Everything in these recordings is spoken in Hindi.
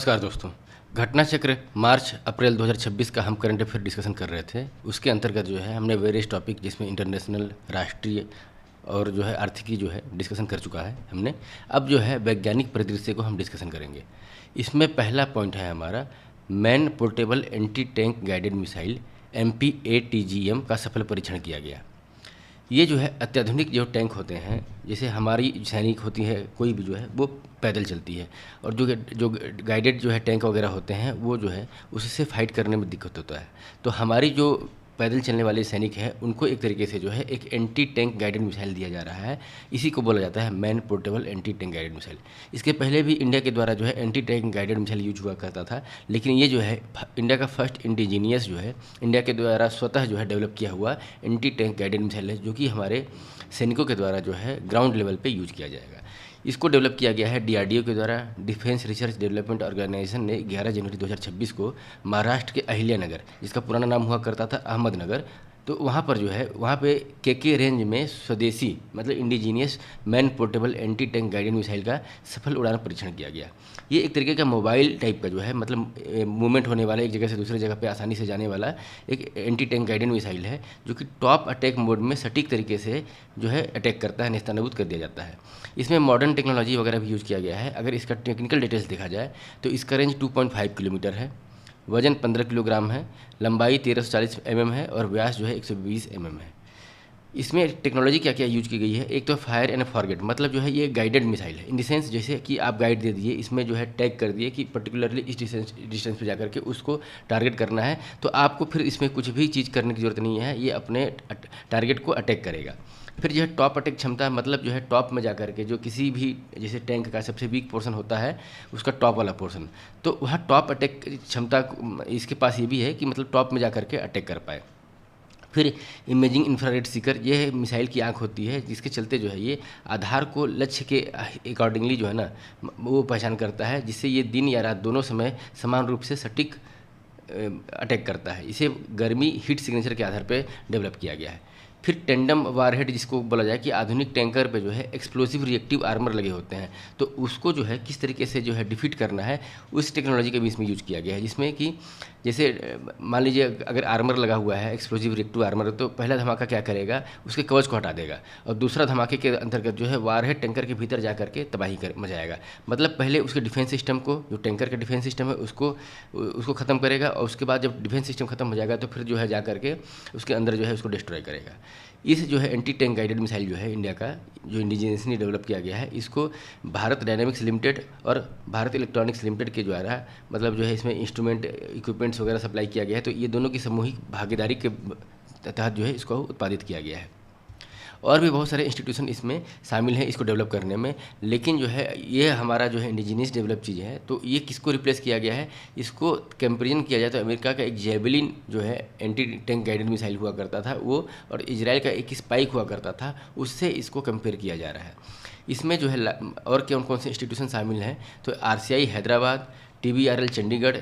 नमस्कार दोस्तों। घटना चक्र मार्च अप्रैल 2026 का हम करंट अफेयर डिस्कशन कर रहे थे। उसके अंतर्गत जो है हमने वेरियस टॉपिक जिसमें इंटरनेशनल, राष्ट्रीय और जो है आर्थिकी जो है डिस्कशन कर चुका है हमने। अब जो है वैज्ञानिक परिदृश्य को हम डिस्कशन करेंगे। इसमें पहला पॉइंट है हमारा man portable anti tank guided missile MPATGM का सफल परीक्षण किया गया। ये जो है अत्याधुनिक जो टैंक होते हैं, जैसे हमारी सैनिक होती है कोई भी जो है वो पैदल चलती है, और जो गाइडेड जो है टैंक वगैरह होते हैं वो जो है उससे फाइट करने में दिक्कत होता है। तो हमारी जो पैदल चलने वाले सैनिक हैं उनको एक तरीके से जो है एक एंटी टैंक गाइडेड मिसाइल दिया जा रहा है। इसी को बोला जाता है man portable anti tank guided missile. इसके पहले भी इंडिया के द्वारा जो है anti tank guided missile use हुआ करता था, लेकिन ये जो है इंडिया का फर्स्ट इंडिजीनियस जो है इंडिया के द्वारा स्वतः जो है डेवलप किया हुआ एंटी टैंक गाइडेड मिसाइल है, जो कि हमारे सैनिकों के द्वारा जो है ग्राउंड लेवल पे यूज किया जाएगा। इसको डेवलप किया गया है DRDO के द्वारा। डिफेंस रिसर्च डेवलपमेंट ऑर्गेनाइजेशन ने 11 जनवरी 2026 को महाराष्ट्र के अहिल्यानगर, जिसका पुराना नाम हुआ करता था अहमदनगर, तो वहाँ पर जो है वहाँ पे KK रेंज में स्वदेशी मतलब indigenous man portable anti tank guided missile का सफल उड़ान परीक्षण किया गया। ये एक तरीके का मोबाइल टाइप का जो है मतलब मूवमेंट होने वाला, एक जगह से दूसरी जगह पे आसानी से जाने वाला एक एंटी टैंक गाइडेड मिसाइल है, जो कि टॉप अटैक मोड में सटीक तरीके से जो है अटैक करता है, नेस्तनाबूद कर दिया जाता है। इसमें मॉडर्न टेक्नोलॉजी वगैरह भी यूज़ किया गया है। अगर इसका टेक्निकल डिटेल्स देखा जाए तो इसका रेंज 2.5 किलोमीटर है, वजन 15 किलोग्राम है, लंबाई 1340 mm है और व्यास जो है 120 mm है। इसमें टेक्नोलॉजी क्या क्या यूज की गई है, एक तो फायर एंड फॉरगेट, मतलब जो है ये गाइडेड मिसाइल है इन द सेंस जैसे कि आप गाइड दे दिए, इसमें जो है टैग कर दिए कि पर्टिकुलरली इस डिस्टेंस पे जाकर के उसको टारगेट करना है, तो आपको फिर इसमें कुछ भी चीज़ करने की ज़रूरत नहीं है, ये अपने टारगेट को अटैक करेगा। फिर जो है टॉप अटैक क्षमता, मतलब जो है टॉप में जाकर के जो किसी भी जैसे टैंक का सबसे वीक पोर्शन होता है उसका टॉप वाला पोर्शन, तो वह टॉप अटैक क्षमता इसके पास ये भी है कि मतलब टॉप में जाकर के अटैक कर पाए। फिर इमेजिंग इंफ्रारेड सीकर, यह मिसाइल की आंख होती है जिसके चलते जो है ये आधार को लक्ष्य के अकॉर्डिंगली जो है ना वो पहचान करता है, जिससे ये दिन या रात दोनों समय समान रूप से सटीक अटैक करता है। इसे गर्मी हीट सिग्नेचर के आधार पर डेवलप किया गया है। फिर टेंडम वारहेड, जिसको बोला जाए कि आधुनिक टैंकर पे जो है एक्सप्लोसिव रिएक्टिव आर्मर लगे होते हैं, तो उसको जो है किस तरीके से जो है डिफीट करना है उस टेक्नोलॉजी का भी इसमें यूज किया गया है। जिसमें कि जैसे मान लीजिए अगर आर्मर लगा हुआ है एक्सप्लोसिव रिएक्टिव आर्मर, तो पहला धमाका क्या करेगा, उसके कवच को हटा देगा, और दूसरा धमाके के अंतर्गत जो है वारहेड टैंकर के भीतर जा करके तबाही कर मचाएगा। मतलब पहले उसके डिफेंस सिस्टम को, जो टैंकर का डिफेंस सिस्टम है उसको ख़त्म करेगा, और उसके बाद जब डिफेंस सिस्टम खत्म हो जाएगा तो फिर जो है जा करके उसके अंदर जो है उसको डिस्ट्रॉय करेगा। इस जो है एंटी टैंक गाइडेड मिसाइल जो है इंडिया का जो इंडिजीनियसली डेवलप किया गया है, इसको भारत डायनामिक्स लिमिटेड और भारत इलेक्ट्रॉनिक्स लिमिटेड के द्वारा मतलब जो है इसमें इंस्ट्रूमेंट इक्विपमेंट्स वगैरह सप्लाई किया गया है। तो ये दोनों की सामूहिक भागीदारी के तहत जो है इसको उत्पादित किया गया है। और भी बहुत सारे इंस्टीट्यूशन इसमें शामिल हैं इसको डेवलप करने में, लेकिन जो है ये हमारा जो है इंडिजीनियस डेवलप चीज़ है, तो ये किसको रिप्लेस किया गया है, इसको कंपेरिजन किया जाए तो अमेरिका का एक जेवलिन जो है एंटी टैंक गाइडेड मिसाइल हुआ करता था वो, और इजराइल का एक स्पाइक हुआ करता था, उससे इसको कंपेयर किया जा रहा है। इसमें जो है और कौन कौन से इंस्टीट्यूशन शामिल हैं, तो RCI Hyderabad, TBRL Chandigarh,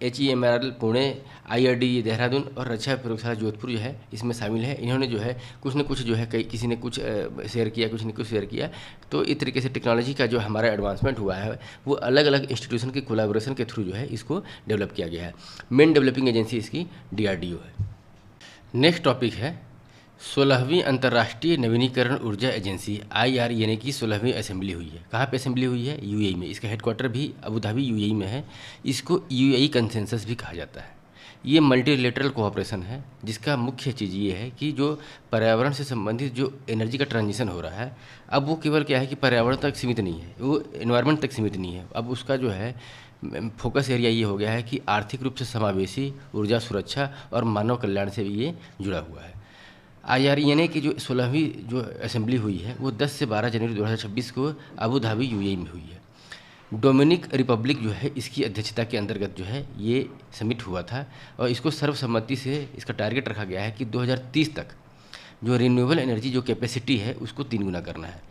HEMRL Pune, IRD Dehradun और रक्षा प्रयोगशाला जोधपुर जो है इसमें शामिल है। इन्होंने जो है कुछ न कुछ जो है किसी ने कुछ शेयर किया, कुछ ने कुछ शेयर किया, तो इस तरीके से टेक्नोलॉजी का जो हमारा एडवांसमेंट हुआ है वो अलग अलग इंस्टीट्यूशन के कोलैबोरेशन के थ्रू जो है इसको डेवलप किया गया है। मेन डेवलपिंग एजेंसी इसकी DRDO है। नेक्स्ट टॉपिक है 16वीं अंतर्राष्ट्रीय नवीनीकरण ऊर्जा एजेंसी IRENA की 16वीं असेंबली हुई है। कहाँ पे असेंबली हुई है? UAE में। इसका हेडक्वार्टर भी अबू धाबी UAE में है। इसको UAE कंसेंसस भी कहा जाता है। ये मल्टीलेटरल कोऑपरेशन है, जिसका मुख्य चीज़ ये है कि जो पर्यावरण से संबंधित जो एनर्जी का ट्रांजिशन हो रहा है, अब वो केवल क्या है कि पर्यावरण तक सीमित नहीं है, वो एनवायरनमेंट तक सीमित नहीं है। अब उसका जो है फोकस एरिया ये हो गया है कि आर्थिक रूप से समावेशी, ऊर्जा सुरक्षा और मानव कल्याण से भी ये जुड़ा हुआ है। IRENA की जो 16वीं जो असेंबली हुई है वो 10 से 12 जनवरी 2026 को अबू धाबी UAE में हुई है। डोमिनिक रिपब्लिक जो है इसकी अध्यक्षता के अंतर्गत जो है ये समिट हुआ था, और इसको सर्वसम्मति से इसका टारगेट रखा गया है कि 2030 तक जो रिन्यूएबल एनर्जी जो कैपेसिटी है उसको 3 गुना करना है।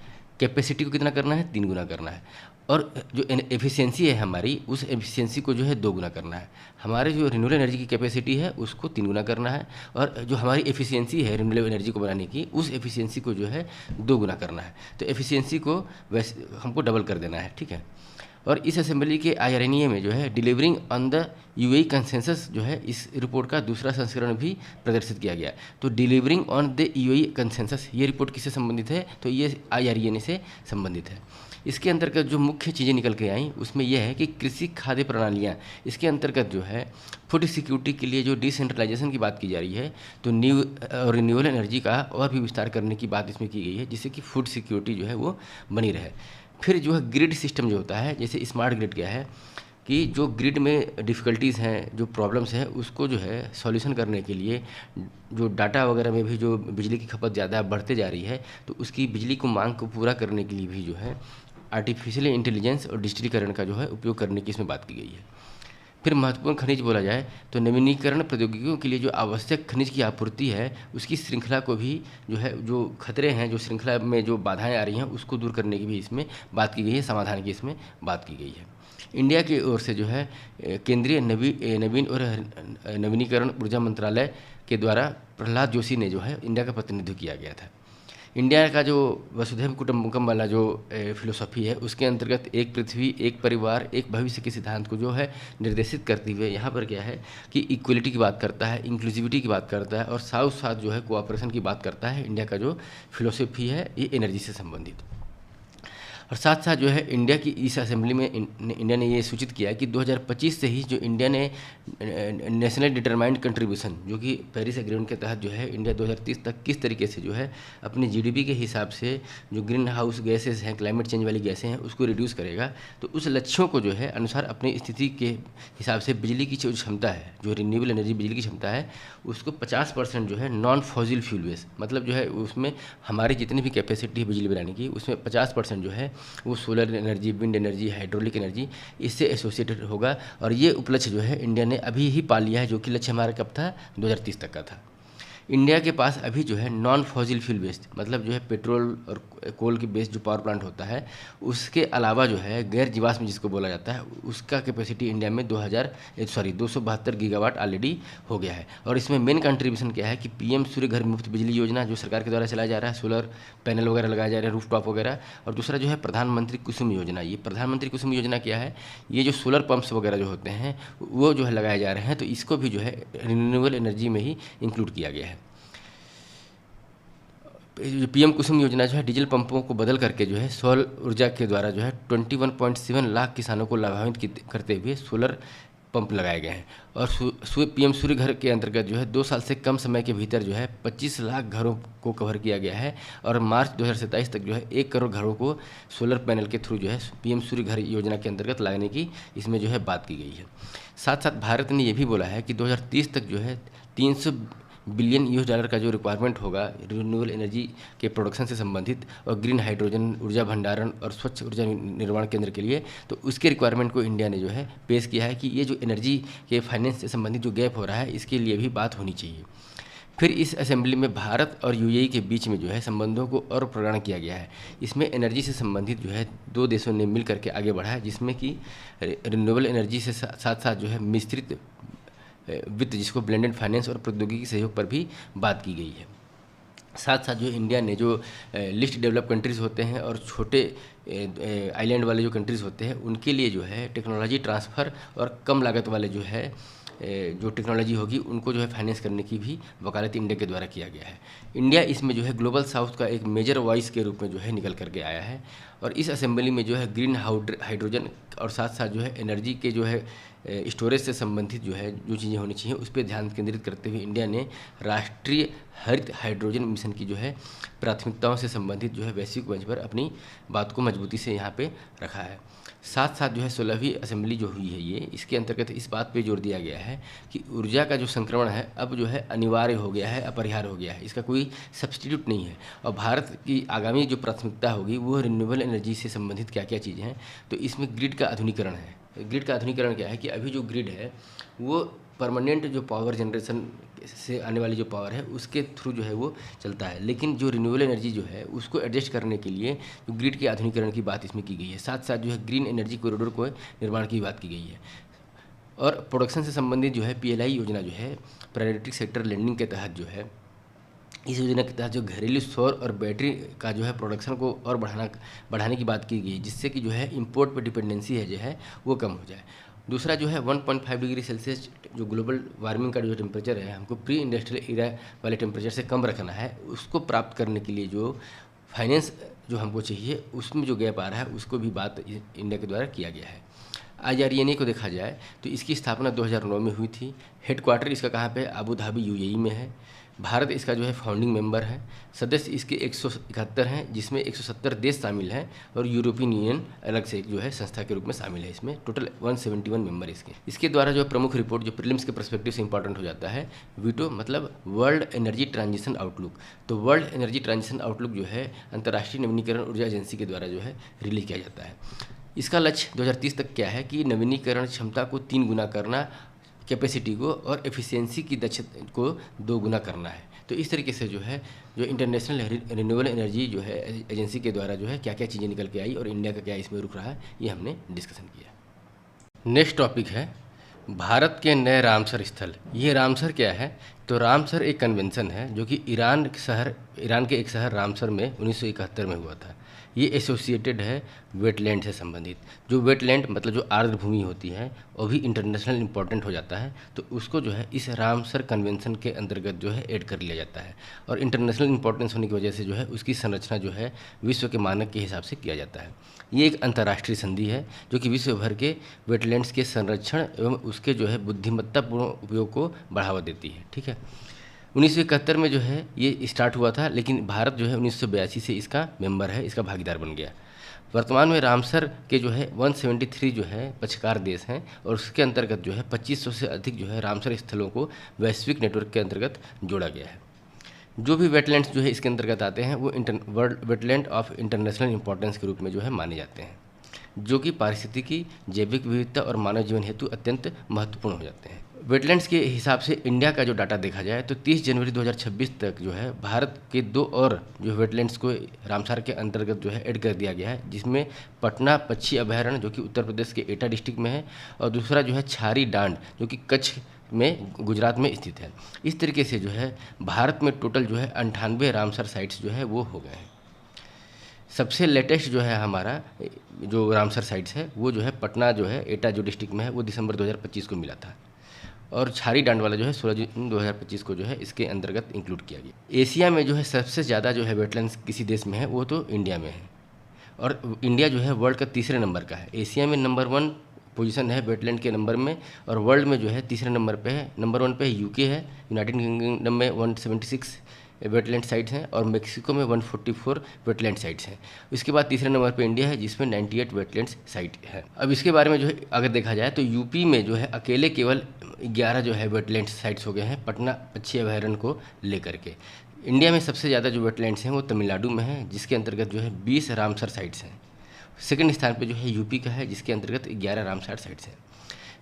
कैपेसिटी को कितना करना है? 3 गुना करना है। और जो एफिशिएंसी है हमारी, उस एफिशिएंसी को जो है 2 गुना करना है। हमारे जो रिन्यूएबल एनर्जी की कैपेसिटी है उसको 3 गुना करना है, और जो हमारी एफिशिएंसी है रिन्यूएबल एनर्जी को बनाने की, उस एफिशिएंसी को जो है 2 गुना करना है। तो एफिशिएंसी को वैसे हमको डबल कर देना है, ठीक है। और इस असेंबली के आईआरएनए में जो है delivering on the UAE consensus जो है इस रिपोर्ट का दूसरा संस्करण भी प्रदर्शित किया गया। तो delivering on the UAE consensus ये रिपोर्ट किससे संबंधित है, तो ये आईआरएनए से संबंधित है। इसके अंतर्गत जो मुख्य चीज़ें निकल के आई उसमें यह है कि कृषि खाद्य प्रणालियाँ, इसके अंतर्गत जो है फूड सिक्योरिटी के लिए जो डिसेंट्रलाइजेशन की बात की जा रही है, तो न्यू रिन्यूएबल एनर्जी का और भी विस्तार करने की बात इसमें की गई है, जिससे कि फूड सिक्योरिटी जो है वो बनी रहे। फिर जो है ग्रिड सिस्टम जो होता है, जैसे स्मार्ट ग्रिड क्या है कि जो ग्रिड में डिफ़िकल्टीज़ हैं, जो प्रॉब्लम्स हैं, उसको जो है सॉल्यूशन करने के लिए जो डाटा वगैरह में भी जो बिजली की खपत ज़्यादा बढ़ते जा रही है, तो उसकी बिजली को मांग को पूरा करने के लिए भी जो है आर्टिफिशियल इंटेलिजेंस और डिजिटलीकरण का जो है उपयोग करने की इसमें बात की गई है। फिर महत्वपूर्ण खनिज बोला जाए तो नवीनीकरण प्रौद्योगिकियों के लिए जो आवश्यक खनिज की आपूर्ति है, उसकी श्रृंखला को भी जो है, जो खतरे हैं, जो श्रृंखला में जो बाधाएं आ रही हैं, उसको दूर करने की भी इसमें बात की गई है, समाधान की इसमें बात की गई है। इंडिया की ओर से जो है केंद्रीय नवीन और नवीनीकरण ऊर्जा मंत्रालय के द्वारा प्रहलाद जोशी ने जो है इंडिया का प्रतिनिधित्व किया गया था। इंडिया का जो वसुधैव कुटुंबकम वाला जो फिलोसॉफी है, उसके अंतर्गत एक पृथ्वी, एक परिवार, एक भविष्य के सिद्धांत को जो है निर्देशित करते हुए यहाँ पर क्या है कि इक्वलिटी की बात करता है, इंक्लूसिविटी की बात करता है और साथ साथ जो है कोऑपरेशन की बात करता है। इंडिया का जो फिलोसॉफी है ये एनर्जी से संबंधित। और साथ साथ जो है इंडिया की इस असेंबली में इंडिया ने ये सूचित किया कि 2025 से ही जो इंडिया ने नेशनल डिटरमाइंड कंट्रीब्यूशन, जो कि पेरिस एग्रीमेंट के तहत जो है इंडिया 2030 तक किस तरीके से जो है अपने जीडीपी के हिसाब से जो ग्रीन हाउस गैसेस हैं, क्लाइमेट चेंज वाली गैसें हैं, उसको रिड्यूस करेगा। तो उस लक्ष्यों को जो है अनुसार अपनी स्थिति के हिसाब से बिजली की जो क्षमता है, जो रिन्यूएबल एनर्जी बिजली की क्षमता है, उसको 50% जो है नॉन फॉसिल फ्यूल बेस, मतलब जो है उसमें हमारी जितनी भी कैपेसिटी है बिजली बनाने की, उसमें 50% जो है वो solar energy, wind energy, hydraulic energy इससे एसोसिएटेड होगा। और ये उपलक्ष्य जो है इंडिया ने अभी ही पा लिया है, जो कि लक्ष्य हमारा कब था, 2030 तक का था। इंडिया के पास अभी जो है नॉन फॉसिल फ्यूल बेस्ड, मतलब जो है पेट्रोल और कोल के बेस्ड जो पावर प्लांट होता है, उसके अलावा जो है गैर जीवाश्म जिसको बोला जाता है, उसका कैपेसिटी इंडिया में 272 गीगावाट ऑलरेडी हो गया है। और इसमें मेन कंट्रीब्यूशन क्या है कि पीएम सूर्य घर मुफ्त बिजली योजना जो सरकार के द्वारा चलाया जा रहा है, सोलर पैनल वगैरह लगाए जा रहे हैं, रूफटॉप वगैरह। और दूसरा जो है प्रधानमंत्री कुसुम योजना। ये प्रधानमंत्री कुसुम योजना क्या है, ये जो सोलर पंप्स वगैरह जो होते हैं वो जो है लगाए जा रहे हैं, तो इसको भी जो है रिन्यूएबल एनर्जी में ही इंक्लूड किया गया है। जो पीएम कुसुम योजना जो है डीजल पंपों को बदल करके जो है सौर ऊर्जा के द्वारा जो है 21.7 लाख किसानों को लाभान्वित करते हुए सोलर पंप लगाए गए हैं। और पीएम सूर्य घर के अंतर्गत जो है 2 साल से कम समय के भीतर जो है 25 लाख घरों को कवर किया गया है। और मार्च 2027 तक जो है 1 करोड़ घरों को सोलर पैनल के थ्रू जो है पीएम सूर्य घर योजना के अंतर्गत लगाने की इसमें जो है बात की गई है। साथ साथ भारत ने ये भी बोला है कि 2030 तक जो है 300 बिलियन $US का जो रिक्वायरमेंट होगा रिन्यूएबल एनर्जी के प्रोडक्शन से संबंधित और ग्रीन हाइड्रोजन ऊर्जा भंडारण और स्वच्छ ऊर्जा निर्माण केंद्र के लिए, तो उसके रिक्वायरमेंट को इंडिया ने जो है पेश किया है कि ये जो एनर्जी के फाइनेंस से संबंधित जो गैप हो रहा है, इसके लिए भी बात होनी चाहिए। फिर इस असेंबली में भारत और यूएई के बीच में जो है संबंधों को और प्रगाढ़ किया गया है। इसमें एनर्जी से संबंधित जो है 2 देशों ने मिल करके आगे बढ़ा है, जिसमें कि रिन्यूएबल एनर्जी से साथ साथ जो है मिश्रित वित्त, जिसको ब्लेंडेड फाइनेंस और प्रौद्योगिकी सहयोग पर भी बात की गई है। साथ साथ जो इंडिया ने जो लिस्ट डेवलप कंट्रीज़ होते हैं और छोटे आइलैंड वाले जो कंट्रीज़ होते हैं, उनके लिए जो है टेक्नोलॉजी ट्रांसफ़र और कम लागत वाले जो है जो टेक्नोलॉजी होगी उनको जो है फाइनेंस करने की भी वकालत इंडिया के द्वारा किया गया है। इंडिया इसमें जो है ग्लोबल साउथ का एक मेजर वॉइस के रूप में जो है निकल करके आया है। और इस असेंबली में जो है ग्रीन हाइड्रोजन और साथ साथ जो है एनर्जी के जो है स्टोरेज से संबंधित जो है जो चीज़ें होनी चाहिए उस पर ध्यान केंद्रित करते हुए इंडिया ने राष्ट्रीय हरित हाइड्रोजन मिशन की जो है प्राथमिकताओं से संबंधित जो है वैश्विक मंच पर अपनी बात को मजबूती से यहाँ पे रखा है। साथ साथ जो है 16वीं असेंबली जो हुई है ये, इसके अंतर्गत इस बात पे जोर दिया गया है कि ऊर्जा का जो संक्रमण है अब जो है अनिवार्य हो गया है, अपरिहार्य हो गया है, इसका कोई सब्स्टिट्यूट नहीं है। और भारत की आगामी जो प्राथमिकता होगी वो रिन्यूएबल एनर्जी से संबंधित क्या क्या चीज़ें हैं, तो इसमें ग्रिड का आधुनिकीकरण है। ग्रिड का आधुनिकीकरण क्या है कि अभी जो ग्रिड है वो परमानेंट जो पावर जनरेशन से आने वाली जो पावर है उसके थ्रू जो है वो चलता है, लेकिन जो रिन्यूएबल एनर्जी जो है उसको एडजस्ट करने के लिए जो ग्रिड के आधुनिकीकरण की बात इसमें की गई है। साथ साथ जो है ग्रीन एनर्जी कॉरिडोर को निर्माण की बात की गई है। और प्रोडक्शन से संबंधित जो है PLI योजना जो है प्रायोरिटी सेक्टर लेंडिंग के तहत जो है इस योजना के तहत जो घरेलू सौर और बैटरी का जो है प्रोडक्शन को और बढ़ाने की बात की गई, जिससे कि जो है इंपोर्ट पर डिपेंडेंसी है जो है वो कम हो जाए। दूसरा जो है 1.5 डिग्री सेल्सियस जो ग्लोबल वार्मिंग का जो टेम्परेचर है, हमको प्री इंडस्ट्रियल एरा वाले टेम्परेचर से कम रखना है। उसको प्राप्त करने के लिए जो फाइनेंस जो हमको चाहिए, उसमें जो गैप आ रहा है उसको भी बात इंडिया के द्वारा किया गया है। IRENA को देखा जाए तो इसकी स्थापना 2009 में हुई थी। हेडक्वार्टर इसका कहाँ पे है? अबू धाबी UAE में है। भारत इसका जो है फाउंडिंग मेंबर है। सदस्य इसके 171 हैं, जिसमें 170 देश शामिल हैं और यूरोपियन यूनियन अलग से एक जो है संस्था के रूप में शामिल है। इसमें टोटल 171 मेंबर इसके द्वारा जो प्रमुख रिपोर्ट जो प्रीलिम्स के पर्सपेक्टिव से इंपॉर्टेंट हो जाता है, वीटो मतलब वर्ल्ड एनर्जी ट्रांजिशन आउटलुक। तो वर्ल्ड एनर्जी ट्रांजिशन आउटलुक जो है अंतर्राष्ट्रीय नवीनीकरण ऊर्जा एजेंसी के द्वारा जो है रिलीज किया जाता है। इसका लक्ष्य 2030 तक क्या है कि नवीनीकरण क्षमता को 3 गुना करना, कैपेसिटी को और एफिशिएंसी की दक्षता को 2 गुना करना है। तो इस तरीके से जो है जो इंटरनेशनल रिन्यूएबल एनर्जी जो है एजेंसी के द्वारा जो है क्या क्या चीज़ें निकल के आई और इंडिया का क्या इसमें रुख रहा है, ये हमने डिस्कशन किया। नेक्स्ट टॉपिक है भारत के नए रामसर स्थल। ये रामसर क्या है? तो रामसर एक कन्वेंशन है जो कि ईरान के एक शहर रामसर में 1971 में हुआ था। ये एसोसिएटेड है वेटलैंड से संबंधित। जो वेटलैंड मतलब जो आर्द्र भूमि होती है वो भी इंटरनेशनल इंपॉर्टेंट हो जाता है, तो उसको जो है इस रामसर कन्वेंशन के अंतर्गत जो है ऐड कर लिया जाता है। और इंटरनेशनल इंपॉर्टेंस होने की वजह से जो है उसकी संरचना जो है विश्व के मानक के हिसाब से किया जाता है। ये एक अंतर्राष्ट्रीय संधि है जो कि विश्व भर के वेटलैंड्स के संरक्षण एवं उसके जो है बुद्धिमत्तापूर्ण उपयोग को बढ़ावा देती है। ठीक है, 1971 में जो है ये स्टार्ट हुआ था, लेकिन भारत जो है 1982 से इसका मेंबर है, इसका भागीदार बन गया। वर्तमान में रामसर के जो है 173 जो है पक्षकार देश हैं और उसके अंतर्गत जो है 2500 से अधिक जो है रामसर स्थलों को वैश्विक नेटवर्क के अंतर्गत जोड़ा गया है। जो भी वेटलैंड्स जो है इसके अंतर्गत आते हैं वो world wetland of international importance के रूप में जो है माने जाते हैं, जो कि पारिस्थितिकी, जैविक विविधता और मानव जीवन हेतु अत्यंत महत्वपूर्ण हो जाते हैं। वेटलैंड्स के हिसाब से इंडिया का जो डाटा देखा जाए तो 30 जनवरी 2026 तक जो है भारत के 2 और जो वेटलैंड्स को रामसर के अंतर्गत जो है ऐड कर दिया गया है, जिसमें पटना पक्षी अभयारण्य जो कि उत्तर प्रदेश के एटा डिस्ट्रिक्ट में है और दूसरा जो है छारी डांड जो कि कच्छ में गुजरात में स्थित है। इस तरीके से जो है भारत में टोटल जो है 98 रामसर साइट्स जो है वो हो गए हैं। सबसे लेटेस्ट जो है हमारा जो रामसर साइट्स है वो जो है पटना जो है एटा जो डिस्ट्रिक्ट में है वो दिसंबर 2025 को मिला था और छारी डांड वाला जो है 16 जून 2025 को जो है इसके अंतर्गत इंक्लूड किया गया। एशिया में जो है सबसे ज़्यादा जो है वेटलैंड्स किसी देश में है वो तो इंडिया में है और इंडिया जो है वर्ल्ड का तीसरे नंबर का है। एशिया में नंबर 1 पोजीशन है वेटलैंड के नंबर में और वर्ल्ड में जो है तीसरे नंबर पे है। नंबर 1 पे यूके है, यूनाइटेड किंगडम में 176 वेटलैंड साइट्स हैं और मेक्सिको में 144 वेटलैंड साइट्स हैं। इसके बाद तीसरे नंबर पे इंडिया है जिसमें 98 वेटलैंड साइट है। अब इसके बारे में जो है अगर देखा जाए तो यूपी में जो है अकेले केवल 11 जो है वेटलैंड साइट्स हो गए हैं पटना पक्षी अभयारण्य को लेकर के। इंडिया में सबसे ज़्यादा जो वेटलैंड्स हैं वो तमिलनाडु में है जिसके अंतर्गत जो है 20 रामसर साइट्स हैं। सेकंड स्थान पे जो है यूपी का है जिसके अंतर्गत 11 रामसर साइट्स हैं।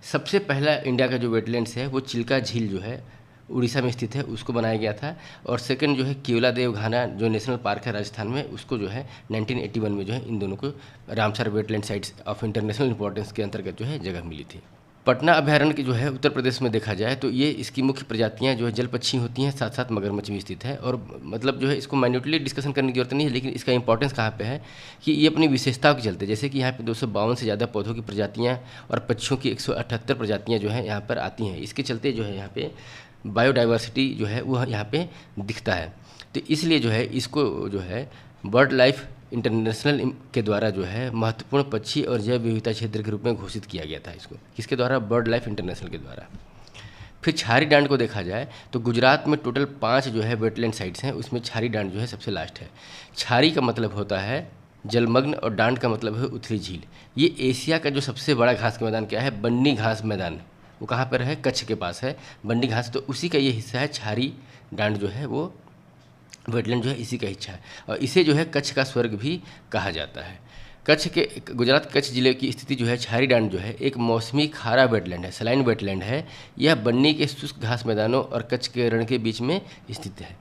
सबसे पहला इंडिया का जो वेटलैंड्स है वो चिल्का झील जो है उड़ीसा में स्थित है, उसको बनाया गया था। और सेकंड जो है केवलादेव घाना जो नेशनल पार्क है राजस्थान में, उसको जो है 1981 में जो है इन दोनों को Ramsar wetland sites of international importance के अंतर्गत जो है जगह मिली थी। पटना अभयारण्य की जो है उत्तर प्रदेश में देखा जाए तो ये इसकी मुख्य प्रजातियां जो है जल पक्षी होती हैं, साथ साथ मगरमच्छ भी स्थित है। और मतलब जो है इसको माइन्यूटली डिस्कशन करने की जरूरत नहीं है, लेकिन इसका इंपॉर्टेंस कहाँ पे है कि ये अपनी विशेषताओं के चलते, जैसे कि यहाँ पे 252 से ज़्यादा पौधों की प्रजातियाँ और पक्षियों की 178 प्रजातियाँ जो है यहाँ पर आती हैं। इसके चलते जो है यहाँ पे बायोडाइवर्सिटी जो है वो यहाँ पे दिखता है। तो इसलिए जो है इसको जो है बर्ड लाइफ इंटरनेशनल के द्वारा जो है महत्वपूर्ण पक्षी और जैव विविधता क्षेत्र के रूप में घोषित किया गया था। इसको किसके द्वारा? बर्ड लाइफ इंटरनेशनल के द्वारा। फिर छारी डांड को देखा जाए तो गुजरात में टोटल 5 जो है वेटलैंड साइट्स हैं, उसमें छारी डांड जो है सबसे लास्ट है। छारी का मतलब होता है जलमग्न और डांड का मतलब है उथली झील। ये एशिया का जो सबसे बड़ा घास का मैदान क्या है? बन्नी घास मैदान। वो कहाँ पर है? कच्छ के पास है बन्नी घास, तो उसी का ये हिस्सा है। छारी डांड जो है वो वेटलैंड जो है इसी का हिस्सा है और इसे जो है कच्छ का स्वर्ग भी कहा जाता है। कच्छ के गुजरात कच्छ जिले की स्थिति जो है छारी डांड जो है एक मौसमी खारा वेटलैंड है, सलाइन वेटलैंड है। यह बन्नी के शुष्क घास मैदानों और कच्छ के रण के बीच में स्थित है।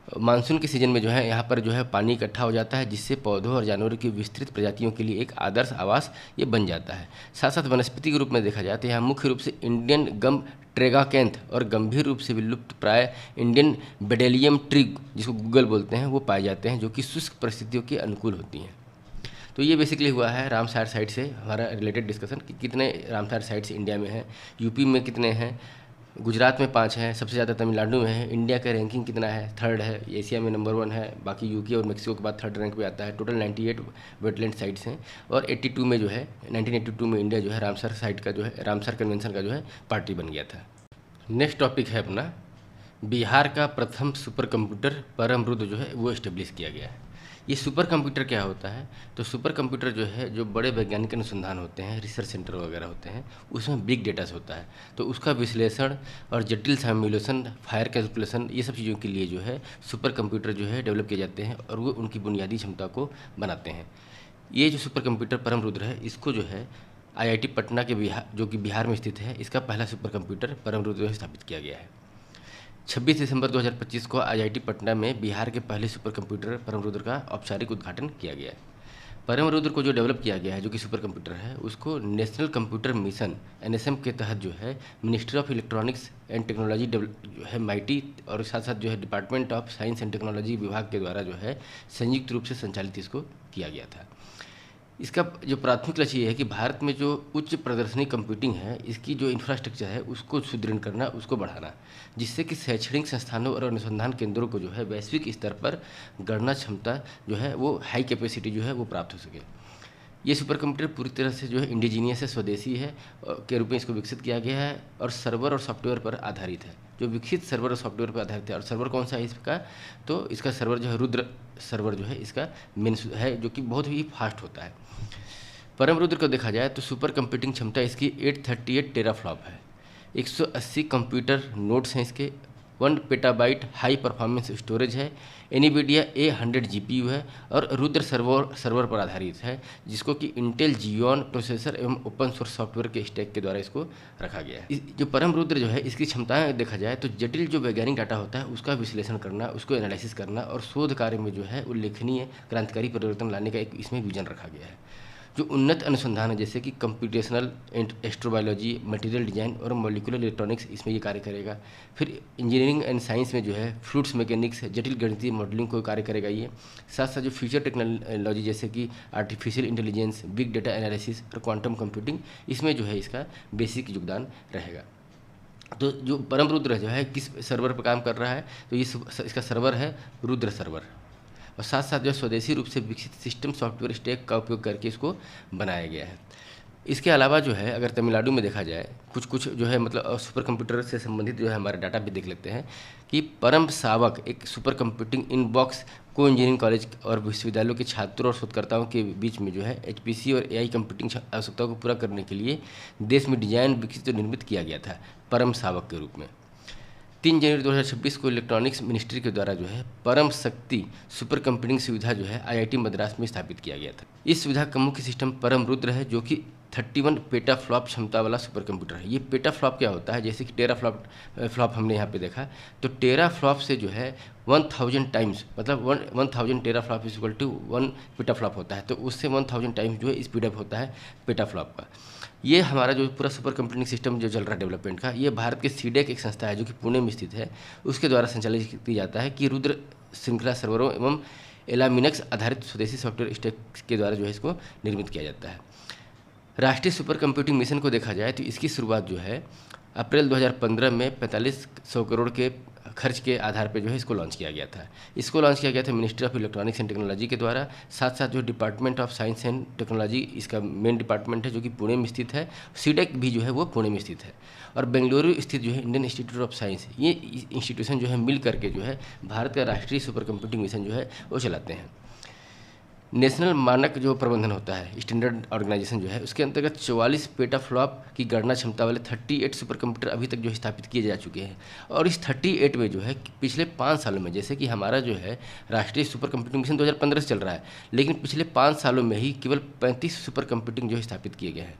मानसून के सीज़न में जो है यहाँ पर जो है पानी इकट्ठा हो जाता है, जिससे पौधों और जानवरों की विस्तृत प्रजातियों के लिए एक आदर्श आवास ये बन जाता है। साथ साथ वनस्पति के रूप में देखा जाए तो यहाँ मुख्य रूप से इंडियन गम ट्रेगाकैंथ और गंभीर रूप से विलुप्त प्राय इंडियन बेडेलियम ट्री, जिसको गूगल बोलते हैं, वो पाए जाते हैं, जो कि शुष्क परिस्थितियों के अनुकूल होती हैं। तो ये बेसिकली हुआ है रामसार साइट से हमारा रिलेटेड डिस्कशन कि कितने रामसार साइट्स इंडिया में हैं, यूपी में कितने हैं, गुजरात में 5 हैं, सबसे ज़्यादा तमिलनाडु में है। इंडिया का रैंकिंग कितना है, 3rd है, एशिया में नंबर 1 है, बाकी यूके और मेक्सिको के बाद 3rd रैंक पे आता है। टोटल 98 वेटलैंड साइट्स हैं और 82 में जो है 1982 में इंडिया जो है रामसर साइट का जो है रामसर कन्वेंशन का जो है पार्टी बन गया था। नेक्स्ट टॉपिक है अपना, बिहार का प्रथम सुपर कंप्यूटर परम रुद्र जो है वो इस्टेब्लिश किया गया है। ये सुपर कंप्यूटर क्या होता है, तो सुपर कंप्यूटर जो है जो बड़े वैज्ञानिक अनुसंधान होते हैं, रिसर्च सेंटर वगैरह होते हैं, उसमें बिग डेटा से होता है, तो उसका विश्लेषण और जटिल सिमुलेशन, फायर कैलकुलेशन, ये सब चीज़ों के लिए जो है सुपर कंप्यूटर जो है डेवलप किए जाते हैं और वो उनकी बुनियादी क्षमता को बनाते हैं। ये जो सुपर कंप्यूटर परम रुद्र है, इसको जो है IIT पटना के बिहार, जो कि बिहार में स्थित है, इसका पहला सुपर कंप्यूटर परम रुद्र स्थापित किया गया है। 26 दिसंबर 2025 को IIT पटना में बिहार के पहले सुपर कंप्यूटर परम रुद्र का औपचारिक उद्घाटन किया गया है। परम रुद्र को जो डेवलप किया गया है, जो कि सुपर कंप्यूटर है, उसको नेशनल कंप्यूटर मिशन NSM के तहत जो है ministry of electronics and technology जो है MIT और साथ साथ जो है department of science and technology विभाग के द्वारा जो है संयुक्त रूप से संचालित इसको किया गया था। इसका जो प्राथमिक लक्ष्य ये है कि भारत में जो उच्च प्रदर्शनी कंप्यूटिंग है, इसकी जो इंफ्रास्ट्रक्चर है उसको सुदृढ़ करना, उसको बढ़ाना, जिससे कि शैक्षणिक संस्थानों और अनुसंधान केंद्रों को जो है वैश्विक स्तर पर गणना क्षमता जो है वो हाई कैपेसिटी जो है वो प्राप्त हो सके। ये सुपर कंप्यूटर पूरी तरह से जो है इंडिजीनियस है, स्वदेशी है के रूप में इसको विकसित किया गया है और सर्वर और सॉफ्टवेयर पर आधारित है। जो विकसित सर्वर और सॉफ्टवेयर पर आधारित है, और सर्वर कौन सा है इसका, तो इसका सर्वर जो है रुद्र सर्वर जो है इसका मेन है, जो कि बहुत ही फास्ट होता है। परम रुद्र को देखा जाए तो सुपर कंप्यूटिंग क्षमता इसकी 838 टेराफ्लॉप है, 180 कंप्यूटर नोड्स हैं इसके, 1 पेटाबाइट हाई परफॉर्मेंस स्टोरेज है, NVIDIA A100 GPU है और रुद्र सर्वर पर आधारित है, जिसको कि इंटेल जियोन प्रोसेसर एवं ओपन सोर्स सॉफ्टवेयर के स्टैक के द्वारा इसको रखा गया है। जो परम रुद्र जो है इसकी क्षमताएं देखा जाए तो जटिल जो वैज्ञानिक डाटा होता है उसका विश्लेषण करना, उसको एनालिसिस करना और शोध कार्य में जो है उल्लेखनीय क्रांतिकारी परिवर्तन लाने का एक इसमें विजन रखा गया है। जो उन्नत अनुसंधान है जैसे कि कंप्यूटेशनल एस्ट्रोबायोलॉजी, मटेरियल डिजाइन और मॉलिक्यूलर इलेक्ट्रॉनिक्स, इसमें ये कार्य करेगा। फिर इंजीनियरिंग एंड साइंस में जो है फ्लूइड्स मैकेनिक्स, जटिल गणितीय मॉडलिंग को कार्य करेगा ये। साथ साथ जो फ्यूचर टेक्नोलॉजी जैसे कि artificial intelligence, big data analysis और क्वांटम कंप्यूटिंग, इसमें जो है इसका बेसिक योगदान रहेगा। तो जो परम रुद्र जो है किस सर्वर पर काम कर रहा है, तो ये इसका सर्वर है रुद्र सर्वर, और साथ साथ जो स्वदेशी रूप से विकसित सिस्टम सॉफ्टवेयर स्टैक का उपयोग करके इसको बनाया गया है। इसके अलावा जो है अगर तमिलनाडु में देखा जाए कुछ जो है मतलब सुपर कंप्यूटर से संबंधित जो है हमारे डाटा भी देख लेते हैं कि परम सावक एक सुपर कंप्यूटिंग इन बॉक्स को इंजीनियरिंग कॉलेज और विश्वविद्यालयों के छात्रों और शोधकर्ताओं के बीच में जो है HPC और AI कंप्यूटिंग आवश्यकताओं को पूरा करने के लिए देश में डिजाइन, विकसित और निर्मित किया गया था परम सावक के रूप में। 3 जनवरी 2026 को इलेक्ट्रॉनिक्स मिनिस्ट्री के द्वारा जो है परम शक्ति सुपर कंप्यूटिंग सुविधा जो है IIT मद्रास में स्थापित किया गया था। इस सुविधा का मुख्य सिस्टम परम रुद्र है, जो कि 31 पेटाफ्लॉप क्षमता वाला सुपर कंप्यूटर है। ये पेटाफ्लॉप क्या होता है, जैसे कि टेराफ्लॉप हमने यहाँ पे देखा, तो टेराफ्लॉप से जो है 1000 टाइम्स, मतलब 1000 teraflop is equal to 1 petaflop होता है, तो उससे 1000 टाइम्स जो है स्पीड अप होता है पेटाफ्लॉप का। ये हमारा जो पूरा सुपर कंप्यूटिंग सिस्टम जो चल रहा है डेवलपमेंट का, ये भारत के सीडेक एक संस्था है जो कि पुणे में स्थित है, उसके द्वारा संचालित किया जाता है कि रुद्र श्रृंखला सर्वरों एवं एलामिनक्स आधारित स्वदेशी सॉफ्टवेयर स्टैक के द्वारा जो है इसको निर्मित किया जाता है। राष्ट्रीय सुपर कंप्यूटिंग मिशन को देखा जाए तो इसकी शुरुआत जो है अप्रैल 2015 में 4500 करोड़ के खर्च के आधार पे जो है इसको लॉन्च किया गया था। इसको लॉन्च किया गया था ministry of electronics and technology के द्वारा, साथ साथ जो department of science and technology इसका मेन डिपार्टमेंट है जो कि पुणे में स्थित है, सीडेक भी जो है वो पुणे में स्थित है, और बेंगलुरु स्थित जो है इंडियन इंस्टीट्यूट ऑफ साइंस, ये इंस्टीट्यूशन जो है मिल करके जो है भारत का राष्ट्रीय सुपर कंप्यूटिंग मिशन जो है वो चलाते हैं। नेशनल मानक जो प्रबंधन होता है, स्टैंडर्ड ऑर्गेनाइजेशन जो है, उसके अंतर्गत 44 पेटाफ्लॉप की गणना क्षमता वाले 38 सुपर कंप्यूटर अभी तक जो है स्थापित किए जा चुके हैं। और इस 38 में जो है पिछले 5 सालों में, जैसे कि हमारा जो है राष्ट्रीय सुपर कंप्यूटिंग मिशन 2015 से चल रहा है, लेकिन पिछले 5 सालों में ही केवल 35 सुपर कंप्यूटिंग जो है स्थापित किए गए हैं।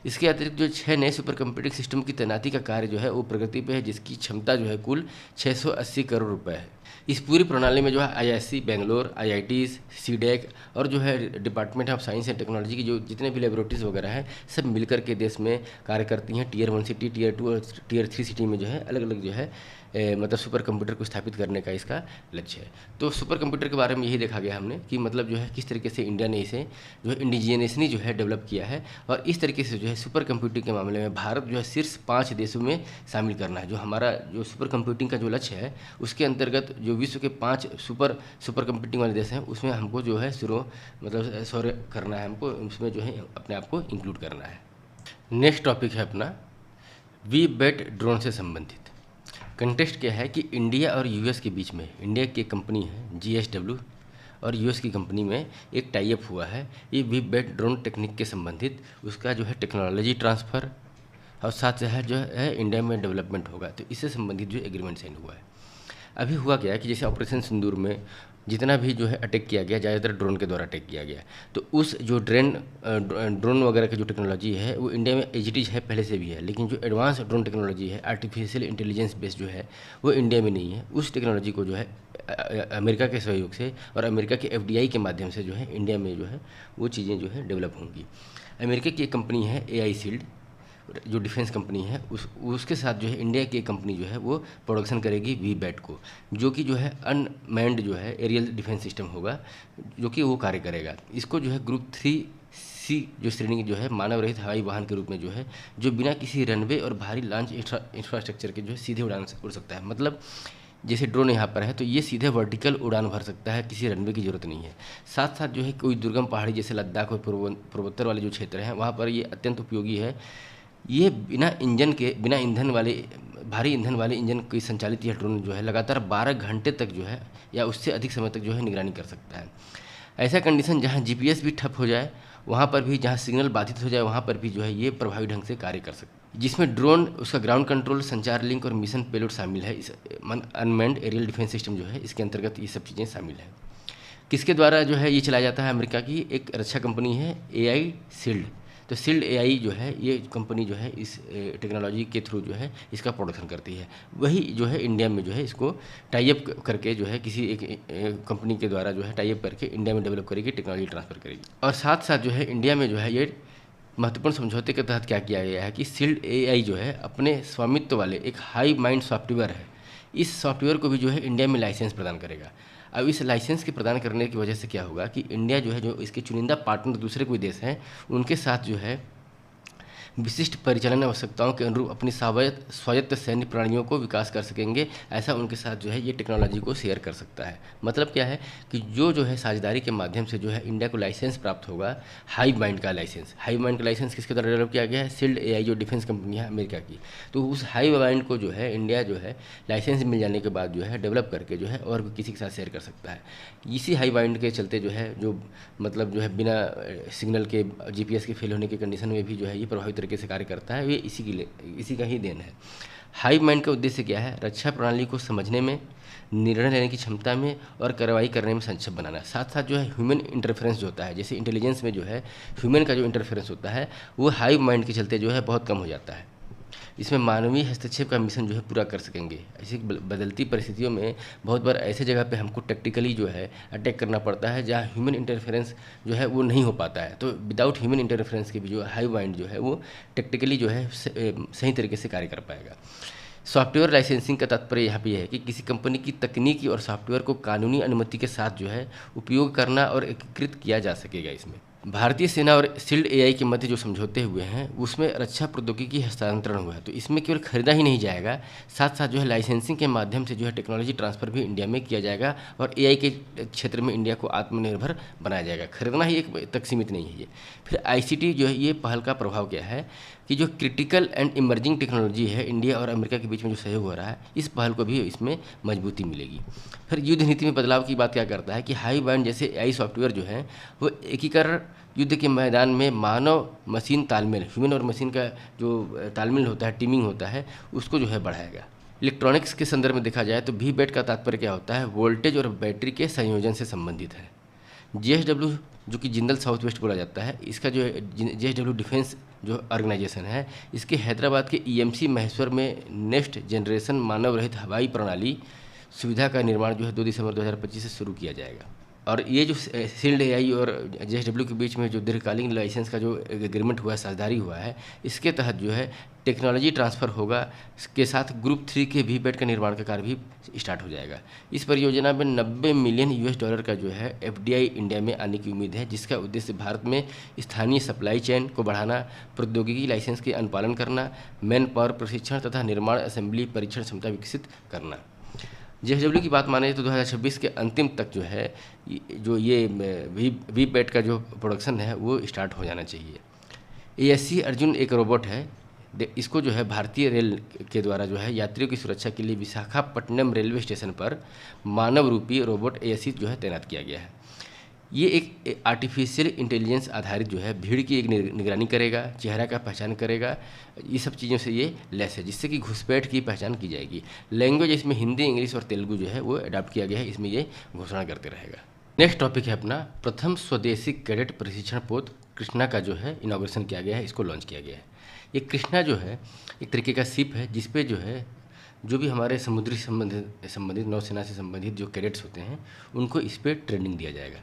इसके अतिरिक्त जो 6 नए सुपर कंप्यूटिंग सिस्टम की तैनाती का कार्य जो है वो प्रगति पे है, जिसकी क्षमता जो है कुल 680 करोड़ रुपए है। इस पूरी प्रणाली में जो है आईआईएससी बेंगलोर, आईआईटीज, सीडेक और जो है department of science and technology की जो जितने भी लेबोरेटरीज वगैरह हैं सब मिलकर के देश में कार्य करती हैं। टीयर 1 सिटी, टीयर 2 और टीयर 3 सिटी में जो है अलग अलग जो है मतलब सुपर कंप्यूटर को स्थापित करने का इसका लक्ष्य है। तो सुपर कंप्यूटर के बारे में यही देखा गया हमने कि मतलब जो है किस तरीके से इंडिया ने इसे जो है इंडिजिनियसली जो है डेवलप किया है, और इस तरीके से जो है सुपर कंप्यूटिंग के मामले में भारत जो है शीर्ष 5 देशों में शामिल करना है। जो हमारा जो सुपर कंप्यूटिंग का जो लक्ष्य है उसके अंतर्गत जो विश्व के 5 सुपर कंप्यूटिंग वाले देश हैं उसमें हमको जो है मतलब शौर्य करना है, हमको उसमें जो है अपने आप को इंक्लूड करना है। नेक्स्ट टॉपिक है अपना वी बेट ड्रोन से संबंधित। कंटेस्ट क्या है कि इंडिया और यूएस के बीच में, इंडिया की कंपनी है जीएसडब्ल्यू और यूएस की कंपनी में एक टाई अप हुआ है। ये वी बेट ड्रोन टेक्निक के संबंधित उसका जो है टेक्नोलॉजी ट्रांसफ़र और साथ साथ जो है इंडिया में डेवलपमेंट होगा, तो इससे संबंधित जो एग्रीमेंट साइन हुआ है। अभी हुआ क्या है कि जैसे ऑपरेशन सिंदूर में जितना भी जो है अटैक किया गया ज़्यादातर ड्रोन के द्वारा अटैक किया गया, तो उस जो ड्रोन वगैरह की जो टेक्नोलॉजी है वो इंडिया में एज इट इज़ है, पहले से भी है, लेकिन जो एडवांस ड्रोन टेक्नोलॉजी है आर्टिफिशियल इंटेलिजेंस बेस्ड जो है वो इंडिया में नहीं है। उस टेक्नोलॉजी को जो है अमेरिका के सहयोग से और अमेरिका के एफडीआई के माध्यम से जो है इंडिया में जो है वो चीज़ें जो है डेवलप होंगी। अमेरिका की एक कंपनी है एआई शील्ड जो डिफेंस कंपनी है उसके साथ जो है इंडिया की एक कंपनी जो है वो प्रोडक्शन करेगी वी बैट को, जो कि जो है अनमैन्ड जो है एरियल डिफेंस सिस्टम होगा जो कि वो कार्य करेगा। इसको जो है ग्रुप 3C जो श्रेणी जो है मानव रहित हवाई वाहन के रूप में जो है जो बिना किसी रनवे और भारी लॉन्च इंफ्रास्ट्रक्चर के जो है सीधे उड़ सकता है। मतलब जैसे ड्रोन यहाँ पर है तो ये सीधे वर्टिकल उड़ान भर सकता है, किसी रनवे की ज़रूरत नहीं है। साथ साथ जो है कोई दुर्गम पहाड़ी जैसे लद्दाख और पूर्वोत्तर वाले जो क्षेत्र हैं वहाँ पर ये अत्यंत उपयोगी है। ये बिना ईंधन वाले भारी ईंधन वाले इंजन की संचालित यह ड्रोन जो है लगातार 12 घंटे तक जो है या उससे अधिक समय तक जो है निगरानी कर सकता है। ऐसा कंडीशन जहां जीपीएस भी ठप हो जाए वहां पर भी, जहां सिग्नल बाधित हो जाए वहां पर भी जो है ये प्रभावी ढंग से कार्य कर सकता है, जिसमें ड्रोन, उसका ग्राउंड कंट्रोल, संचार लिंक और मिशन पेलोड शामिल है। इस अनमैन्ड एरियल डिफेंस सिस्टम जो है इसके अंतर्गत ये सब चीज़ें शामिल है। किसके द्वारा जो है ये चलाया जाता है? अमेरिका की एक रक्षा कंपनी है एआई शील्ड। तो शील्ड एआई जो है ये कंपनी जो है इस टेक्नोलॉजी के थ्रू जो है इसका प्रोडक्शन करती है। वही जो है इंडिया में जो है इसको टाई अप करके जो है किसी एक कंपनी के द्वारा जो है टाई अप करके इंडिया में डेवलप करेगी, टेक्नोलॉजी ट्रांसफ़र करेगी। और साथ साथ जो है इंडिया में जो है ये महत्वपूर्ण समझौते के तहत क्या किया गया है कि शील्ड एआई जो है अपने स्वामित्व वाले एक हाई माइंड सॉफ्टवेयर है, इस सॉफ्टवेयर को भी जो है इंडिया में लाइसेंस प्रदान करेगा। अब इस लाइसेंस के प्रदान करने की वजह से क्या होगा कि इंडिया जो है जो इसके चुनिंदा पार्टनर दूसरे कोई देश हैं उनके साथ जो है विशिष्ट परिचालन आवश्यकताओं के अनुरूप अपनी स्वायत्त सैन्य प्रणालियों को विकास कर सकेंगे। ऐसा उनके साथ जो है ये टेक्नोलॉजी को शेयर कर सकता है। मतलब क्या है कि जो है साझेदारी के माध्यम से जो है इंडिया को लाइसेंस प्राप्त होगा, हाइव माइंड का लाइसेंस किसके द्वारा डेवलप किया गया है? शील्ड एआई जो डिफेंस कंपनी है अमेरिका की। तो उस हाइव माइंड को जो है इंडिया जो है लाइसेंस मिल जाने के बाद जो है डेवलप करके जो है और किसी के साथ शेयर कर सकता है। इसी हाई माइंड के चलते जो है जो मतलब जो है बिना सिग्नल के जीपीएस के फेल होने की कंडीशन में भी जो है ये प्रभावित तरीके से कार्य करता है। ये इसी का ही देन है। हाइव माइंड का उद्देश्य क्या है? रक्षा प्रणाली को समझने में, निर्णय लेने की क्षमता में और कार्रवाई करने में सक्षम बनाना। साथ साथ जो है ह्यूमन इंटरफेरेंस जो होता है, जैसे इंटेलिजेंस में जो है ह्यूमन का जो इंटरफेरेंस होता है वो हाइव माइंड के चलते जो है बहुत कम हो जाता है। इसमें मानवीय हस्तक्षेप का मिशन जो है पूरा कर सकेंगे। ऐसी बदलती परिस्थितियों में बहुत बार ऐसे जगह पे हमको टैक्टिकली जो है अटैक करना पड़ता है जहाँ ह्यूमन इंटरफेरेंस जो है वो नहीं हो पाता है। तो विदाउट ह्यूमन इंटरफेरेंस के भी जो हाई माइंड जो है वो टैक्टिकली जो है सही तरीके से कार्य कर पाएगा। सॉफ्टवेयर लाइसेंसिंग का तात्पर्य यहाँ पे यह है कि किसी कंपनी की तकनीकी और सॉफ्टवेयर को कानूनी अनुमति के साथ जो है उपयोग करना और एकीकृत किया जा सकेगा। इसमें भारतीय सेना और शील्ड एआई के मध्य जो समझौते हुए हैं उसमें रक्षा प्रौद्योगिकी हस्तांतरण हुआ है। तो इसमें केवल खरीदा ही नहीं जाएगा, साथ साथ जो है लाइसेंसिंग के माध्यम से जो है टेक्नोलॉजी ट्रांसफ़र भी इंडिया में किया जाएगा और एआई के क्षेत्र में इंडिया को आत्मनिर्भर बनाया जाएगा। खरीदना ही एक तक सीमित नहीं है ये। फिर आईसीटी जो है ये पहल का प्रभाव क्या है कि जो क्रिटिकल एंड इमर्जिंग टेक्नोलॉजी है इंडिया और अमेरिका के बीच में जो सहयोग हो रहा है इस पहल को भी इसमें मजबूती मिलेगी। फिर युद्ध नीति में बदलाव की बात क्या करता है कि हाई बाइंड जैसे एआई सॉफ्टवेयर जो है वो एकीकरण युद्ध के मैदान में मानव मशीन तालमेल, ह्यूमन और मशीन का जो तालमेल होता है, टीमिंग होता है, उसको जो है बढ़ाएगा। इलेक्ट्रॉनिक्स के संदर्भ में देखा जाए तो वी बैट का तात्पर्य क्या होता है? वोल्टेज और बैटरी के संयोजन से संबंधित है। जीएसडब्ल्यू जो कि जिंदल साउथ वेस्ट बोला जाता है, इसका जो जीएसडब्ल्यू डिफेंस जो ऑर्गेनाइजेशन है इसके हैदराबाद के ईएमसी महेश्वर में नेक्स्ट जनरेशन मानव रहित हवाई प्रणाली सुविधा का निर्माण जो है 2 दिसंबर 2025 से शुरू किया जाएगा। और ये जो शील्ड एआई और जेएसडब्ल्यू के बीच में जो दीर्घकालीन लाइसेंस का जो एग्रीमेंट हुआ है, साझेदारी हुआ है, इसके तहत जो है टेक्नोलॉजी ट्रांसफ़र होगा। इसके साथ ग्रुप 3 के वीपैट का निर्माण का कार्य भी स्टार्ट हो जाएगा। इस परियोजना में $90 मिलियन का जो है एफडीआई इंडिया में आने की उम्मीद है, जिसका उद्देश्य भारत में स्थानीय सप्लाई चेन को बढ़ाना, प्रौद्योगिकी लाइसेंस के अनुपालन करना, मैन पावर प्रशिक्षण तथा निर्माण असेंबली परीक्षण क्षमता विकसित करना। जेएसडब्ल्यू की बात माने तो 2026 के अंतिम तक जो है जो ये वीपैट का जो प्रोडक्शन है वो स्टार्ट हो जाना चाहिए। एएससी अर्जुन एक रोबोट है। इसको जो है भारतीय रेल के द्वारा जो है यात्रियों की सुरक्षा के लिए विशाखापट्टनम रेलवे स्टेशन पर मानव रूपी रोबोट एएससी जो है तैनात किया गया है। ये एक आर्टिफिशियल इंटेलिजेंस आधारित जो है भीड़ की एक निगरानी करेगा, चेहरा का पहचान करेगा, ये सब चीज़ों से ये लैस है, जिससे कि घुसपैठ की पहचान की जाएगी। लैंग्वेज इसमें हिंदी, इंग्लिश और तेलुगु जो है वो अडॉप्ट किया गया है, इसमें ये घोषणा करते रहेगा। नेक्स्ट टॉपिक है अपना प्रथम स्वदेशी कैडेट प्रशिक्षण पोत कृष्णा का जो है इनॉग्रेशन किया गया है, इसको लॉन्च किया गया है। ये कृष्णा जो है एक तरीके का शिप है जिसपे जो है जो भी हमारे समुद्री संबंधित नौसेना से संबंधित जो कैडेट्स होते हैं उनको इस पर ट्रेनिंग दिया जाएगा।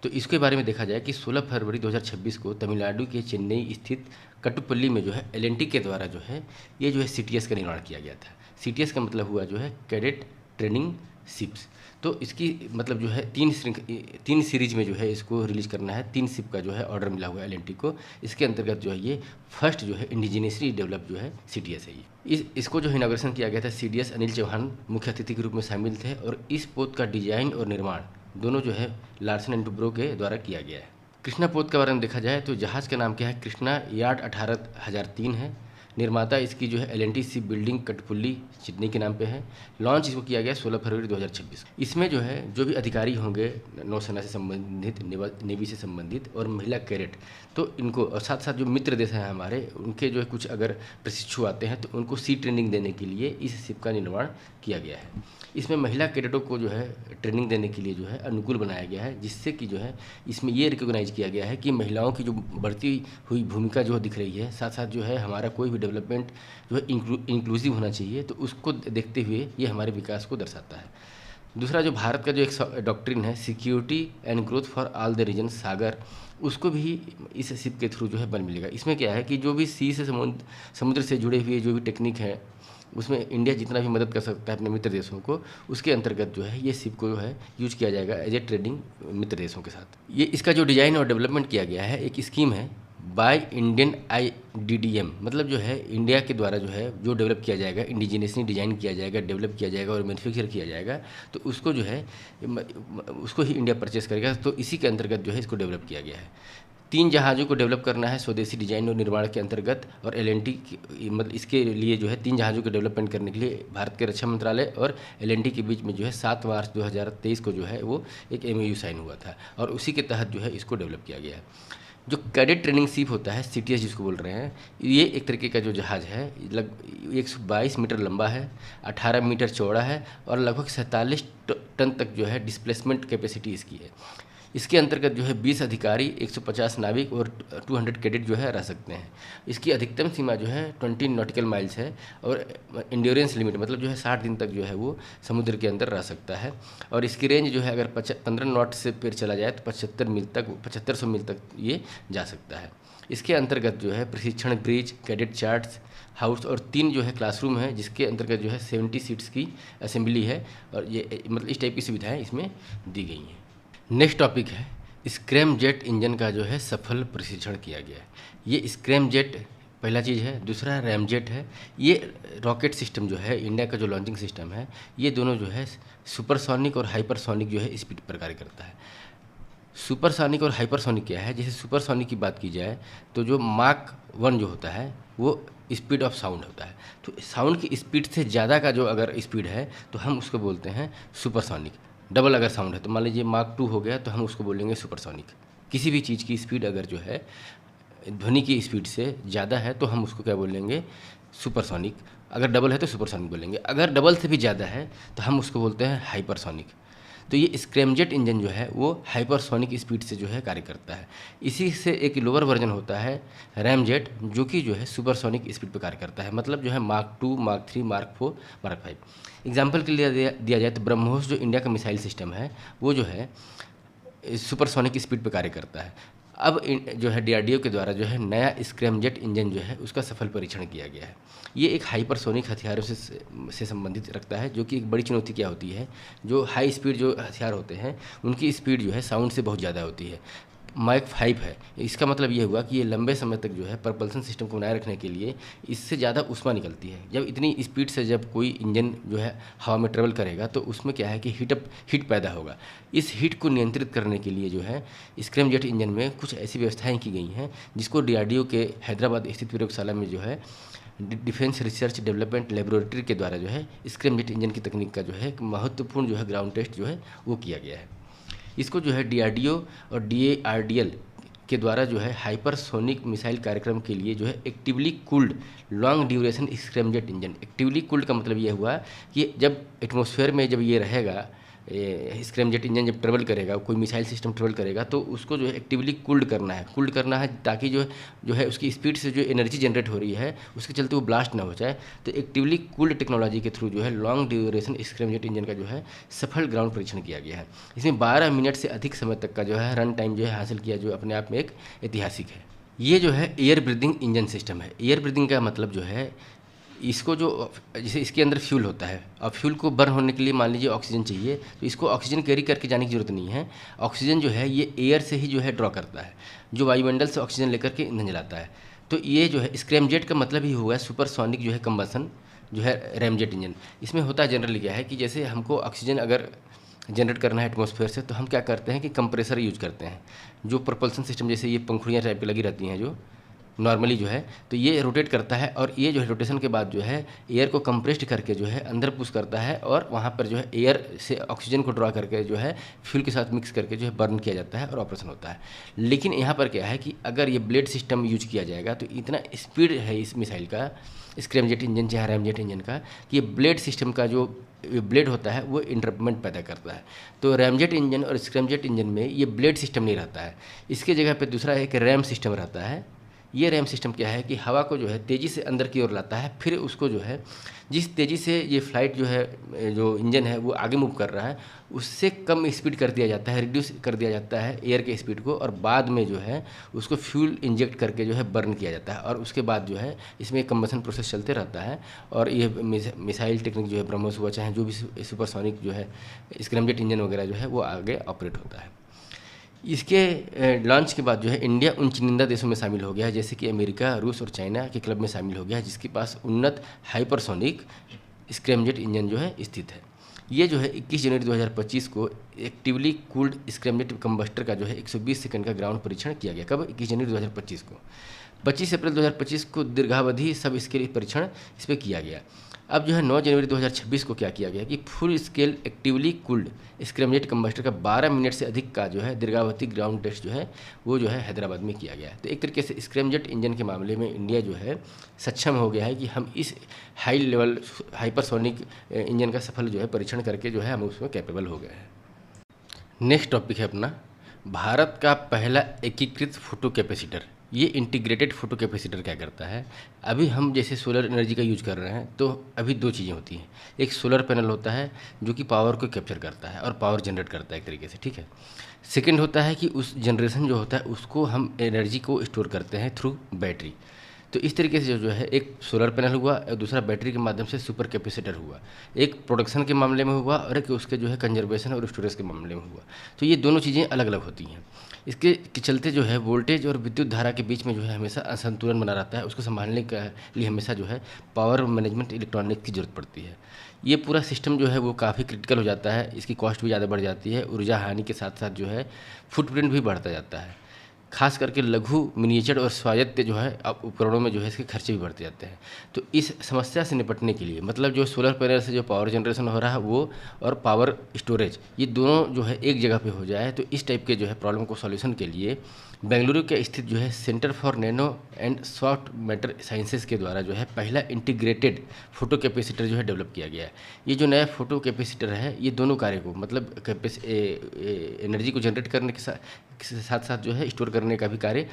तो इसके बारे में देखा जाए कि 16 फरवरी 2026 को तमिलनाडु के चेन्नई स्थित कटुपल्ली में जो है एलएनटी के द्वारा जो है ये जो है सीटीएस का निर्माण किया गया था। सीटीएस का मतलब हुआ जो है कैडेट ट्रेनिंग शिप्स। तो इसकी मतलब जो है तीन सीरीज में जो है इसको रिलीज करना है। 3 शिप का जो है ऑर्डर मिला हुआ है एलएनटी को। इसके अंतर्गत जो है ये फर्स्ट जो है इंडिजिनियसली डेवलप जो है सीटीएस है। ये इसको जो इनॉग्रेशन किया गया था सीडीएस अनिल चौहान मुख्य अतिथि के रूप में शामिल थे और इस पोत का डिजाइन और निर्माण दोनों जो है लार्सन एंड टुब्रो के द्वारा किया गया है। कृष्णा पोत के बारे में देखा जाए तो जहाज़ का नाम क्या है, कृष्णा यार्ड 18003 है। निर्माता इसकी जो है एलएनटी शिप बिल्डिंग कटपुल्ली चेन्नई के नाम पे है। लॉन्च इसको किया गया 16 फरवरी 2026। इसमें जो है जो भी अधिकारी होंगे नौसेना से संबंधित, नेवी से संबंधित और महिला कैडेट, तो इनको और साथ साथ जो मित्र देश हैं हमारे उनके जो है कुछ अगर प्रशिक्षु आते हैं तो उनको सी ट्रेनिंग देने के लिए इस शिप का निर्माण किया गया है। इसमें महिला कैडेटों को जो है ट्रेनिंग देने के लिए जो है अनुकूल बनाया गया है, जिससे कि जो है इसमें ये रिकॉग्नाइज किया गया है कि महिलाओं की जो बढ़ती हुई भूमिका जो दिख रही है, साथ साथ जो है हमारा कोई भी डेवलपमेंट जो है इंक्लूसिव होना चाहिए, तो उसको देखते हुए ये हमारे विकास को दर्शाता है। दूसरा जो भारत का जो एक डॉक्ट्रिन है security and growth for all the region Sagar, उसको भी इस शिप के थ्रू जो है बल मिलेगा। इसमें क्या है कि जो भी सी से समुद्र से जुड़े हुए जो भी टेक्निक है उसमें इंडिया जितना भी मदद कर सकता है अपने मित्र देशों को, उसके अंतर्गत जो है ये शिप को जो है यूज किया जाएगा एज ए ट्रेडिंग मित्र देशों के साथ। ये इसका जो डिज़ाइन और डेवलपमेंट किया गया है एक स्कीम है बाय इंडियन IDDM, मतलब जो है इंडिया के द्वारा जो है जो डेवलप किया जाएगा, इंडिजिनियसली डिज़ाइन किया जाएगा, डेवलप किया जाएगा और मैन्युफैक्चर किया जाएगा, तो उसको जो है उसको ही इंडिया परचेस करेगा। तो इसी के अंतर्गत जो है इसको डेवलप किया गया है। 3 जहाज़ों को डेवलप करना है स्वदेशी डिजाइन और निर्माण के अंतर्गत, और एलएनटी मतलब इसके लिए जो है 3 जहाज़ों के डेवलपमेंट करने के लिए भारत के रक्षा मंत्रालय और एलएनटी के बीच में जो है 7 मार्च 2023 को जो है वो एक MOU साइन हुआ था और उसी के तहत जो है इसको डेवलप किया गया है। जो कैडेट ट्रेनिंग शिप होता है सीटीएस जिसको बोल रहे हैं, ये एक तरीके का जो जहाज़ है 122 मीटर लंबा है, 18 मीटर चौड़ा है और लगभग 47 टन तक जो है डिस्प्लेसमेंट कैपेसिटी इसकी है। इसके अंतर्गत जो है 20 अधिकारी, 150 नाविक और 200 कैडेट जो है रह सकते हैं। इसकी अधिकतम सीमा जो है 20 नॉटिकल माइल्स है और इंड्योरेंस लिमिट मतलब जो है 60 दिन तक जो है वो समुद्र के अंदर रह सकता है। और इसकी रेंज जो है अगर 15 नॉट से पेड़ चला जाए तो 7500 मील तक ये जा सकता है। इसके अंतर्गत जो है प्रशिक्षण ब्रिज, कैडेट चार्ट्स हाउस और 3 जो है क्लासरूम है, जिसके अंतर्गत जो है 70 सीट्स की असेंबली है और ये मतलब इस टाइप की सुविधाएँ इसमें दी गई हैं। नेक्स्ट टॉपिक है स्क्रैम जेट इंजन का जो है सफल प्रशिक्षण किया गया है। ये स्क्रैम जेट पहला चीज़ है। दूसरा रैमजेट है। ये रॉकेट सिस्टम जो है इंडिया का जो लॉन्चिंग सिस्टम है, ये दोनों जो है सुपरसोनिक और हाइपरसोनिक जो है स्पीड पर कार्य करता है। सुपरसोनिक और हाइपरसोनिक क्या है, जैसे सुपरसोनिक की बात की जाए तो जो माक 1 जो होता है वो स्पीड ऑफ साउंड होता है। तो साउंड की स्पीड से ज़्यादा का जो अगर स्पीड है तो हम उसको बोलते हैं सुपरसोनिक। डबल अगर साउंड है तो मान लीजिए माक 2 हो गया तो हम उसको बोलेंगे सुपरसोनिक। किसी भी चीज़ की स्पीड अगर जो है ध्वनि की स्पीड से ज़्यादा है तो हम उसको क्या बोलेंगे, सुपरसोनिक। अगर डबल है तो सुपरसोनिक बोलेंगे। अगर डबल से भी ज़्यादा है तो हम उसको बोलते हैं हाइपरसोनिक। तो ये स्क्रैमजेट इंजन जो है वो हाइपरसोनिक स्पीड से जो है कार्य करता है। इसी से एक लोअर वर्जन होता है रैमजेट, जो कि जो है सुपरसोनिक स्पीड पर कार्य करता है, मतलब जो है mark 2, mark 3, mark 4, mark 5। Example के लिए दिया जाए तो ब्रह्मोस जो इंडिया का मिसाइल सिस्टम है वो जो है सुपरसोनिक स्पीड पर कार्य करता है। अब जो है डीआरडीओ के द्वारा जो है नया स्क्रैमजेट इंजन जो है उसका सफल परीक्षण किया गया है। ये एक हाइपरसोनिक हथियारों से संबंधित रखता है, जो कि एक बड़ी चुनौती क्या होती है, जो हाई स्पीड जो हथियार होते हैं उनकी स्पीड जो है साउंड से बहुत ज़्यादा होती है। माइक 5 है, इसका मतलब ये हुआ कि ये लंबे समय तक जो है प्रपल्सन सिस्टम को बनाए रखने के लिए इससे ज़्यादा ऊष्मा निकलती है। जब इतनी स्पीड से जब कोई इंजन जो है हवा में ट्रेवल करेगा तो उसमें क्या है कि हीट पैदा होगा। इस हीट को नियंत्रित करने के लिए जो है स्क्रैमजेट इंजन में कुछ ऐसी व्यवस्थाएं की गई हैं जिसको डीआरडीओ के हैदराबाद स्थित प्रयोगशाला में जो है डिफेंस रिसर्च डेवलपमेंट लेबोरेटरी के द्वारा जो है स्क्रैमजेट इंजन की तकनीक का जो है एक महत्वपूर्ण जो है ग्राउंड टेस्ट जो है वो किया गया है। इसको जो है डीआरडीओ और डीएआरडीएल के द्वारा जो है हाइपरसोनिक मिसाइल कार्यक्रम के लिए जो है actively cooled long duration scramjet engine. Actively cooled का मतलब ये हुआ कि जब एटमॉस्फेयर में जब ये रहेगा स्क्रैमजेट इंजन जब ट्रेवल करेगा, कोई मिसाइल सिस्टम ट्रेवल करेगा तो उसको जो है एक्टिवली कूल्ड करना है ताकि जो है उसकी स्पीड से जो एनर्जी जनरेट हो रही है उसके चलते वो ब्लास्ट ना हो जाए। तो एक्टिवली कूल्ड टेक्नोलॉजी के थ्रू जो है लॉन्ग ड्यूरेशन स्क्रैमजेट इंजन का जो है सफल ग्राउंड परीक्षण किया गया है। इसमें 12 मिनट से अधिक समय तक का जो है रन टाइम जो है हासिल किया, जो अपने आप में एक ऐतिहासिक है। ये जो है एयर ब्रीदिंग इंजन सिस्टम है। एयर ब्रीदिंग का मतलब जो है इसको जो जैसे इसके अंदर फ्यूल होता है और फ्यूल को बर्न होने के लिए मान लीजिए ऑक्सीजन चाहिए, तो इसको ऑक्सीजन कैरी करके जाने की ज़रूरत नहीं है। ऑक्सीजन जो है ये एयर से ही जो है ड्रॉ करता है, जो वायुमंडल से ऑक्सीजन लेकर के ईंधन जलाता है। तो ये जो है स्क्रैमजेट का मतलब ही हुआ सुपरसोनिक जो है कंबसन जो है रैमजेट इंजन। इसमें होता जनरली क्या है कि जैसे हमको ऑक्सीजन अगर जनरेट करना है एटमॉस्फेयर से तो हम क्या करते हैं कि कंप्रेसर यूज करते हैं, जो प्रपल्सन सिस्टम जैसे ये पंखुड़ियाँ टाइप की लगी रहती हैं जो नॉर्मली जो है, तो ये रोटेट करता है और ये जो है रोटेशन के बाद जो है एयर को कंप्रेस्ड करके जो है अंदर पुश करता है और वहाँ पर जो है एयर से ऑक्सीजन को ड्रॉ करके जो है फ्यूल के साथ मिक्स करके जो है बर्न किया जाता है और ऑपरेशन होता है। लेकिन यहाँ पर क्या है कि अगर ये ब्लेड सिस्टम यूज किया जाएगा तो इतना स्पीड है इस मिसाइल का, स्क्रैमजेट इंजन चाहे रैमजेट इंजन का, कि ये ब्लेड सिस्टम का जो ब्लेड होता है वो इंटरप्टमेंट पैदा करता है। तो रैमजेट इंजन और स्क्रैमजेट इंजन में ये ब्लेड सिस्टम नहीं रहता है, इसके जगह पर दूसरा एक रैम सिस्टम रहता है। ये रैम सिस्टम क्या है कि हवा को जो है तेज़ी से अंदर की ओर लाता है, फिर उसको जो है जिस तेज़ी से ये फ्लाइट जो है जो इंजन है वो आगे मूव कर रहा है उससे कम स्पीड कर दिया जाता है, रिड्यूस कर दिया जाता है एयर के स्पीड को, और बाद में जो है उसको फ्यूल इंजेक्ट करके जो है बर्न किया जाता है और उसके बाद जो है इसमें कंबशन प्रोसेस चलते रहता है। और ये मिसाइल टेक्निक जो है ब्रह्मोस हुआ चाहे जो भी सुपरसोनिक जो है स्क्रैमजेट इंजन वगैरह जो है वो आगे ऑपरेट होता है। इसके लॉन्च के बाद जो है इंडिया उन चुनिंदा देशों में शामिल हो गया है जैसे कि अमेरिका, रूस और चाइना के क्लब में शामिल हो गया है जिसके पास उन्नत हाइपरसोनिक स्क्रैमजेट इंजन जो है स्थित है। ये जो है 21 जनवरी 2025 को एक्टिवली कूल्ड स्क्रैमजेट कंबस्टर का जो है 120 सेकंड का ग्राउंड परीक्षण किया गया। कब? 21 जनवरी 2025 को। 25 अप्रैल 2025 को दीर्घावधि सब स्केल परीक्षण इस पर किया गया। अब जो है 9 जनवरी 2026 को क्या किया गया कि full scale actively cooled scramjet combustor का 12 मिनट से अधिक का जो है दीर्घावधि ग्राउंड टेस्ट जो है वो जो है हैदराबाद में किया गया। तो एक तरीके से स्क्रैमजेट इंजन के मामले में इंडिया जो है सक्षम हो गया है कि हम इस हाई लेवल हाइपरसोनिक इंजन का सफल जो है परीक्षण करके जो है हम उसमें कैपेबल हो गए हैं। नेक्स्ट टॉपिक है अपना भारत का पहला एकीकृत फोटो कैपेसिटर। ये इंटीग्रेटेड फोटो कैपेसिटर क्या करता है, अभी हम जैसे सोलर एनर्जी का यूज कर रहे हैं तो अभी दो चीज़ें होती हैं। एक सोलर पैनल होता है जो कि पावर को कैप्चर करता है और पावर जनरेट करता है एक तरीके से, ठीक है। सेकंड होता है कि उस जनरेशन जो होता है उसको हम एनर्जी को स्टोर करते हैं थ्रू बैटरी। तो इस तरीके से जो है एक सोलर पैनल हुआ और दूसरा बैटरी के माध्यम से सुपर कैपेसिटर हुआ। एक प्रोडक्शन के मामले में हुआ और एक उसके जो है कंजर्वेशन और स्टोरेज के मामले में हुआ। तो ये दोनों चीज़ें अलग अलग होती हैं। इसके चलते जो है वोल्टेज और विद्युत धारा के बीच में जो है हमेशा असंतुलन बना रहता है। उसको संभालने के लिए हमेशा जो है पावर मैनेजमेंट इलेक्ट्रॉनिक की ज़रूरत पड़ती है। ये पूरा सिस्टम जो है वो काफ़ी क्रिटिकल हो जाता है, इसकी कॉस्ट भी ज़्यादा बढ़ जाती है, ऊर्जा हानि के साथ साथ जो है फुटप्रिंट भी बढ़ता जाता है। खास करके लघु मिनिएचर और स्वायत्त जो है उपकरणों में जो है इसके खर्चे भी बढ़ते जाते हैं। तो इस समस्या से निपटने के लिए मतलब जो सोलर पैनल से जो पावर जनरेशन हो रहा है वो और पावर स्टोरेज ये दोनों जो है एक जगह पे हो जाए, तो इस टाइप के जो है प्रॉब्लम को सॉल्यूशन के लिए बेंगलुरु के स्थित जो है centre for nano and soft matter sciences के द्वारा जो है पहला इंटीग्रेटेड फोटो कैपेसिटर जो है डेवलप किया गया है। ये जो नया फोटो कैपेसिटर है ये दोनों कार्य को मतलब एनर्जी को जनरेट करने के साथ साथ जो है स्टोर करने का भी कार्य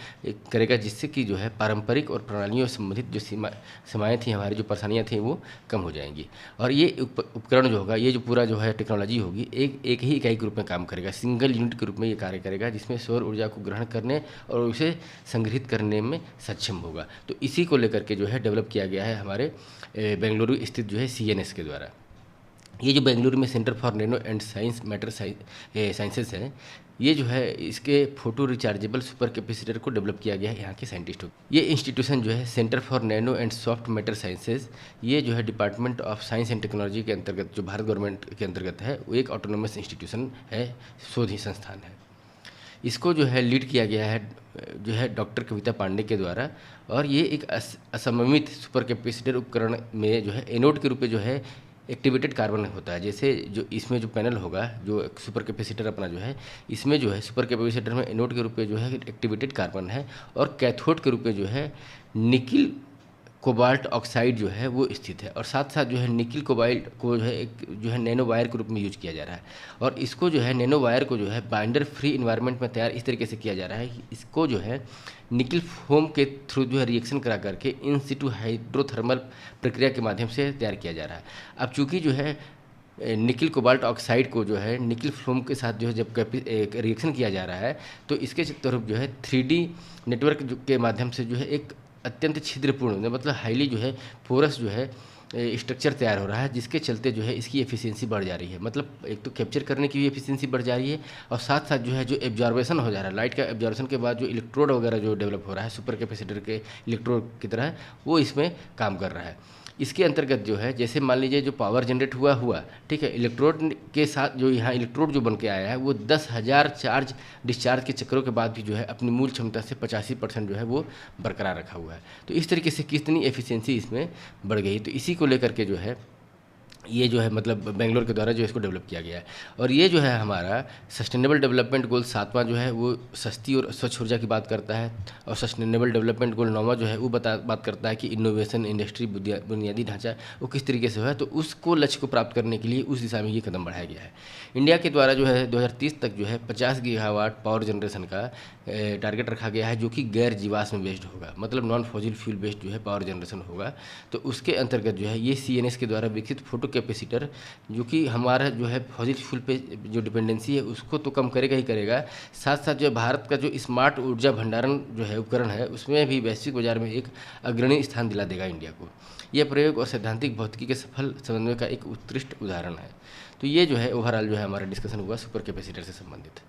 करेगा, जिससे कि जो है पारंपरिक और प्रणालियों से संबंधित जो सीमाएँ थी, हमारी जो परेशानियाँ थी वो कम हो जाएंगी। और ये उपकरण जो होगा, ये जो पूरा जो है टेक्नोलॉजी होगी एक ही इकाई के रूप में काम करेगा, सिंगल यूनिट के रूप में ये कार्य करेगा, जिसमें सौर ऊर्जा को ग्रहण करने और उसे संग्रहित करने में सक्षम होगा। तो इसी को लेकर के जो है डेवलप किया गया है हमारे बेंगलुरु स्थित जो है CNS के द्वारा। ये जो बेंगलुरु में centre for nano and science matter sciences है, ये जो है इसके फोटो रिचार्जेबल सुपर कैपेसिटर को डेवलप किया गया है यहाँ के साइंटिस्टों। ये इंस्टीट्यूशन जो है centre for nano and soft matter sciences, ये जो है department of science and technology के अंतर्गत जो भारत गवर्नमेंट के अंतर्गत है, वो एक ऑटोनोमस इंस्टीट्यूशन है, शोध ही संस्थान है। इसको जो है लीड किया गया है जो है डॉक्टर कविता पांडे के द्वारा, और ये एक असममित सुपर कैपेसिटर उपकरण में जो है एनोड के रूप में जो है एक्टिवेटेड कार्बन होता है। जैसे जो इसमें जो पैनल होगा, जो सुपर कैपेसिटर अपना जो है, इसमें जो है सुपर कैपेसिटर में एनोड के रूप में जो है एक्टिवेटेड कार्बन है, और कैथोड के रूप में जो है निकिल कोबाल्ट ऑक्साइड जो है वो स्थित है। और साथ साथ जो है निकिल कोबाल्ट को जो है एक जो है नैनो वायर के रूप में यूज किया जा रहा है, और इसको जो है नैनो वायर को जो है बाइंडर फ्री इन्वायरमेंट में तैयार इस तरीके से किया जा रहा है कि इसको जो है निकिल फोम के थ्रू जो है रिएक्शन करा करके इन सिटू हाइड्रोथर्मल प्रक्रिया के माध्यम से तैयार किया जा रहा है। अब चूँकि जो है निकिल कोबाल्ट ऑक्साइड को जो है निकिल फोम के साथ जो है जब रिएक्शन किया जा रहा है, तो इसके तरफ जो है 3D नेटवर्क के माध्यम से जो है एक अत्यंत छिद्रपूर्ण मतलब हाईली जो है पोरस जो है स्ट्रक्चर तैयार हो रहा है, जिसके चलते जो है इसकी एफिशिएंसी बढ़ जा रही है। मतलब एक तो कैप्चर करने की भी एफिशिएंसी बढ़ जा रही है, और साथ साथ जो है जो एब्जॉर्बेशन हो जा रहा है, लाइट का एब्जॉर्बेशन के बाद जो इलेक्ट्रोड वगैरह जो डेवलप हो रहा है सुपर कैपेसिटर के इलेक्ट्रोड की तरह, वो इसमें काम कर रहा है। इसके अंतर्गत जो है जैसे मान लीजिए जो पावर जनरेट हुआ ठीक है, इलेक्ट्रोड के साथ जो यहाँ इलेक्ट्रोड जो बन के आया है वो 10,000 चार्ज डिस्चार्ज के चक्रों के बाद भी जो है अपनी मूल क्षमता से 85% जो है वो बरकरार रखा हुआ है। तो इस तरीके से कितनी एफिशिएंसी इसमें बढ़ गई, तो इसी को लेकर के जो है ये जो है मतलब बेंगलोर के द्वारा जो इसको डेवलप किया गया है। और ये जो है हमारा सस्टेनेबल डेवलपमेंट गोल 7वां जो है वो सस्ती और स्वच्छ ऊर्जा की बात करता है, और सस्टेनेबल डेवलपमेंट गोल 9वां जो है वो बात करता है कि इनोवेशन, इंडस्ट्री, बुनियादी ढांचा वो किस तरीके से है, तो उसको लक्ष्य को प्राप्त करने के लिए उस दिशा में ये कदम बढ़ाया गया है। इंडिया के द्वारा जो है 2030 तक जो है 50 गीगावाट पावर जनरेशन का टारगेट रखा गया है, जो कि गैर जीवाश्म बेस्ड होगा, मतलब नॉन फॉसिल फ्यूल बेस्ड जो है पावर जनरेशन होगा। तो उसके अंतर्गत जो है ये CNS के द्वारा विकसित फोटो कैपेसिटर, जो कि हमारा जो है फॉसिल फ्यूल पे जो डिपेंडेंसी है उसको तो कम करेगा ही करेगा, साथ साथ जो भारत का जो स्मार्ट ऊर्जा भंडारण जो है उपकरण है उसमें भी वैश्विक बाजार में एक अग्रणी स्थान दिला देगा इंडिया को। यह प्रयोग और सैद्धांतिक भौतिकी के सफल समन्वय का एक उत्कृष्ट उदाहरण है। तो ये जो है ओवरऑल जो है हमारा डिस्कशन हुआ सुपर कैपेसिटर से संबंधित।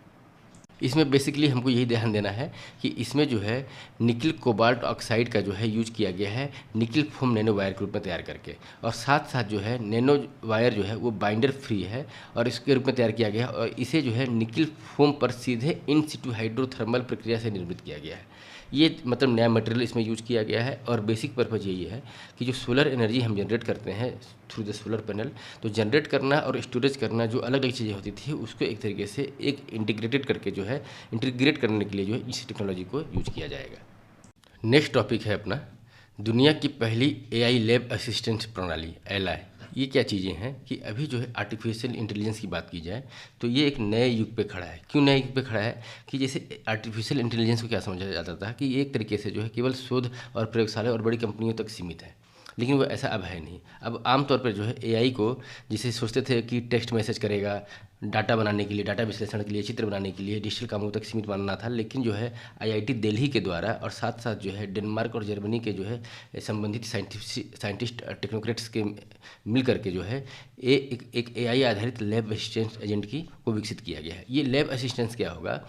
इसमें बेसिकली हमको यही ध्यान देना है कि इसमें जो है निकिल कोबाल्ट ऑक्साइड का जो है यूज किया गया है निकिल फोम नैनो वायर के रूप में तैयार करके, और साथ साथ जो है नैनो वायर जो है वो बाइंडर फ्री है और इसके रूप में तैयार किया गया है, और इसे जो है निकिल फोम पर सीधे इन सिटू हाइड्रोथर्मल प्रक्रिया से निर्मित किया गया है। ये मतलब नया मटेरियल इसमें यूज किया गया है, और बेसिक पर्पज़ यही है कि जो सोलर एनर्जी हम जनरेट करते हैं थ्रू द सोलर पैनल, तो जनरेट करना और स्टोरेज करना जो अलग अलग चीज़ें होती थी उसको एक तरीके से एक इंटीग्रेटेड करके जो है इंटीग्रेट करने के लिए जो है इस टेक्नोलॉजी को यूज किया जाएगा। नेक्स्ट टॉपिक है अपना दुनिया की पहली AI लैब असिस्टेंट प्रणाली एलाई। ये क्या चीज़ें हैं कि अभी जो है आर्टिफिशियल इंटेलिजेंस की बात की जाए तो ये एक नए युग पे खड़ा है। क्यों नए युग पे खड़ा है कि जैसे आर्टिफिशियल इंटेलिजेंस को क्या समझा जाता था कि ये एक तरीके से जो है केवल शोध और प्रयोगशाला और बड़ी कंपनियों तक सीमित है, लेकिन वो ऐसा अब है नहीं। अब आमतौर पर जो है AI को जिसे सोचते थे कि टेक्स्ट मैसेज करेगा, डाटा बनाने के लिए, डाटा विश्लेषण के लिए, चित्र बनाने के लिए, डिजिटल कामों तक सीमित मानना था, लेकिन जो है IIT दिल्ली के द्वारा और साथ साथ जो है डेनमार्क और जर्मनी के जो है संबंधित साइंटिस्ट टेक्नोक्रेट्स के मिल करके जो है एक AI आधारित लैब असिस्टेंस एजेंट को विकसित किया गया है। ये लैब असिस्टेंस क्या होगा,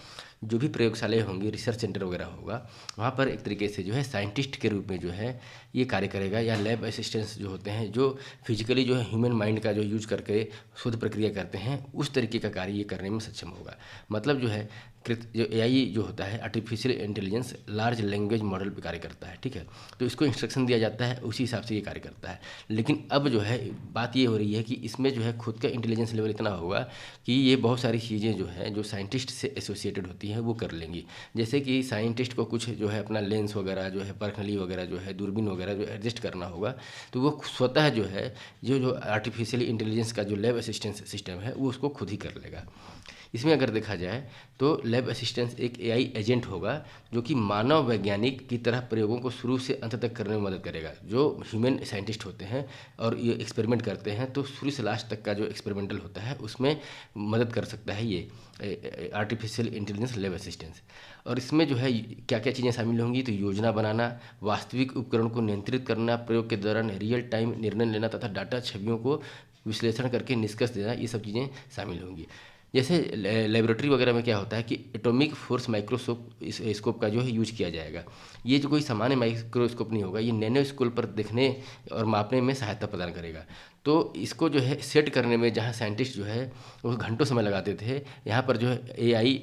जो भी प्रयोगशालाएँ होंगी, रिसर्च सेंटर वगैरह होगा, वहाँ पर एक तरीके से जो है साइंटिस्ट के रूप में जो है ये कार्य करेगा, या लैब असिस्टेंट्स जो होते हैं जो फिजिकली जो है ह्यूमन माइंड का जो यूज करके शोध प्रक्रिया करते हैं, उस तरीके का कार्य ये करने में सक्षम होगा। मतलब जो है जो एआई जो होता है artificial intelligence large language model पे कार्य करता है, ठीक है। तो इसको इंस्ट्रक्शन दिया जाता है, उसी हिसाब से ये कार्य करता है। लेकिन अब जो है बात ये हो रही है कि इसमें जो है खुद का इंटेलिजेंस लेवल इतना होगा कि ये बहुत सारी चीज़ें जो है जो साइंटिस्ट से एसोसिएटेड होती हैं वो कर लेंगी। जैसे कि साइंटिस्ट को कुछ जो है अपना लेंस वगैरह जो है, परखली वगैरह जो है, दूरबीन वगैरह जो एडजस्ट करना होगा, तो वो स्वतः जो है जो आर्टिफिशियल इंटेलिजेंस का जो लैब असिस्टेंस सिस्टम है वो उसको खुद ही कर लेगा। इसमें अगर देखा जाए तो लैब असिस्टेंस एक एआई एजेंट होगा जो कि मानव वैज्ञानिक की तरह प्रयोगों को शुरू से अंत तक करने में मदद करेगा। जो ह्यूमन साइंटिस्ट होते हैं और ये एक्सपेरिमेंट करते हैं तो शुरू से लास्ट तक का जो एक्सपेरिमेंटल होता है उसमें मदद कर सकता है ये आर्टिफिशियल इंटेलिजेंस लैब असिस्टेंस। और इसमें जो है क्या क्या चीज़ें शामिल होंगी, तो योजना बनाना, वास्तविक उपकरण को नियंत्रित करना, प्रयोग के दौरान रियल टाइम निर्णय लेना तथा डाटा छवियों को विश्लेषण करके निष्कर्ष देना, ये सब चीज़ें शामिल होंगी। जैसे लेबोरेटरी वगैरह में क्या होता है कि एटॉमिक फोर्स माइक्रोस्कोप स्कोप का जो है यूज किया जाएगा। ये जो कोई सामान्य माइक्रोस्कोप नहीं होगा, ये नैनो स्केल पर देखने और मापने में सहायता प्रदान करेगा। तो इसको जो है सेट करने में जहाँ साइंटिस्ट जो है वो घंटों समय लगाते थे, यहाँ पर जो है एआई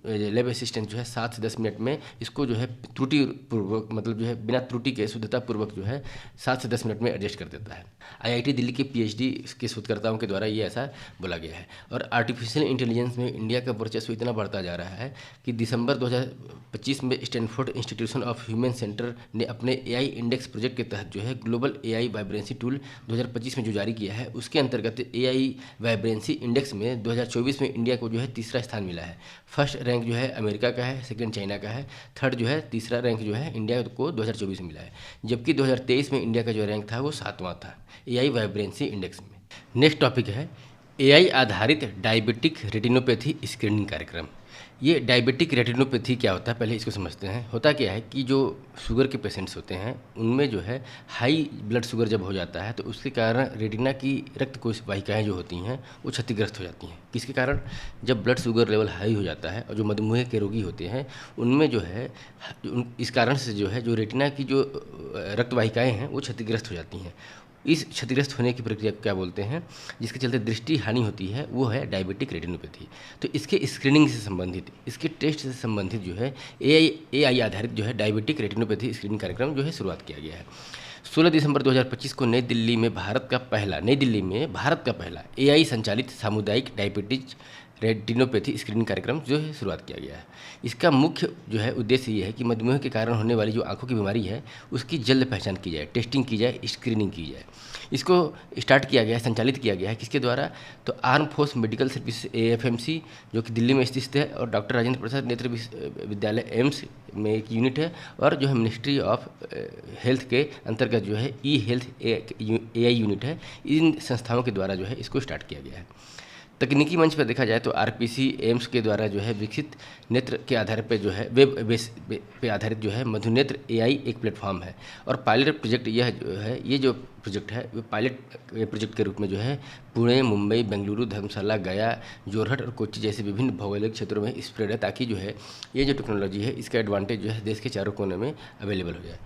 लैब असिस्टेंट जो है 7 से 10 मिनट में इसको जो है त्रुटि पूर्वक, मतलब जो है बिना त्रुटि के शुद्धता पूर्वक जो है 7 से 10 मिनट में एडजस्ट कर देता है। आईआईटी दिल्ली के पीएचडी के शोधकर्ताओं के द्वारा ये ऐसा बोला गया है। और आर्टिफिशियल इंटेलिजेंस में इंडिया का वर्चस्व इतना बढ़ता जा रहा है कि दिसंबर 2025 में Stanford institution of human centre ने अपने एआई इंडेक्स प्रोजेक्ट के तहत जो है ग्लोबल एआई वाइब्रेंसी टूल 2025 में जो जारी किया है, उसके अंतर्गत एआई वाइब्रेंसी इंडेक्स में 2024 में इंडिया को जो है तीसरा स्थान मिला है। फर्स्ट रैंक जो है अमेरिका का है, सेकंड चाइना का है, थर्ड जो है तीसरा रैंक जो है इंडिया को 2024 में मिला है। जबकि 2023 में इंडिया का जो रैंक था वो 7वां था एआई वाइब्रेंसी इंडेक्स में। नेक्स्ट टॉपिक है एआई आधारित डायबिटिक रेटिनोपैथी स्क्रीनिंग कार्यक्रम। ये डायबिटिक रेटिनोपैथी क्या होता है, पहले इसको समझते हैं। होता क्या है कि जो शुगर के पेशेंट्स होते हैं उनमें जो है हाई ब्लड शुगर जब हो जाता है तो उसके कारण रेटिना की रक्त कोश वाहिकाएँ जो होती हैं वो क्षतिग्रस्त हो जाती हैं। किसके कारण? जब ब्लड शुगर लेवल हाई हो जाता है और जो मधुमेह के रोगी होते हैं उनमें जो है इस कारण से जो है जो रेटिना की जो रक्त वाहिकाएँ हैं वो क्षतिग्रस्त हो जाती हैं। इस क्षतिग्रस्त होने की प्रक्रिया को क्या बोलते हैं, जिसके चलते दृष्टि हानि होती है, वो है डायबिटिक रेटिनोपैथी। तो इसके स्क्रीनिंग से संबंधित, इसके टेस्ट से संबंधित जो है एआई आधारित जो है डायबिटिक रेटिनोपैथी स्क्रीनिंग कार्यक्रम जो है शुरुआत किया गया है। 16 दिसंबर 2025 को नई दिल्ली में भारत का पहला एआई संचालित सामुदायिक डायबिटीज रेटिनोपैथी स्क्रीनिंग कार्यक्रम जो है शुरुआत किया गया है। इसका मुख्य जो है उद्देश्य ये है कि मधुमेह के कारण होने वाली जो आंखों की बीमारी है उसकी जल्द पहचान की जाए, टेस्टिंग की जाए, स्क्रीनिंग की जाए। इसको स्टार्ट किया गया है, संचालित किया गया है किसके द्वारा, तो arm force medical service AFMC जो कि दिल्ली में स्थित है, और डॉक्टर राजेंद्र प्रसाद नेत्र विद्यालय एम्स में एक यूनिट है, और जो है मिनिस्ट्री ऑफ हेल्थ के अंतर्गत जो है ई हेल्थ एआई यूनिट है। इन संस्थाओं के द्वारा जो है इसको स्टार्ट किया गया है। तकनीकी मंच पर देखा जाए तो आरपीसी एम्स के द्वारा जो है विकसित नेत्र के आधार पर जो है वेब बेस पे आधारित जो है मधुनेत्र एआई एक प्लेटफॉर्म है। और पायलट प्रोजेक्ट यह जो है, ये जो प्रोजेक्ट है वो पायलट प्रोजेक्ट के रूप में जो है पुणे, मुंबई, बेंगलुरु, धर्मशाला, गया, जोरहट और कोच्चि जैसे विभिन्न भौगोलिक क्षेत्रों में स्प्रेड है, ताकि जो है ये जो टेक्नोलॉजी है इसका एडवांटेज जो है देश के चारों कोने में अवेलेबल हो जाए।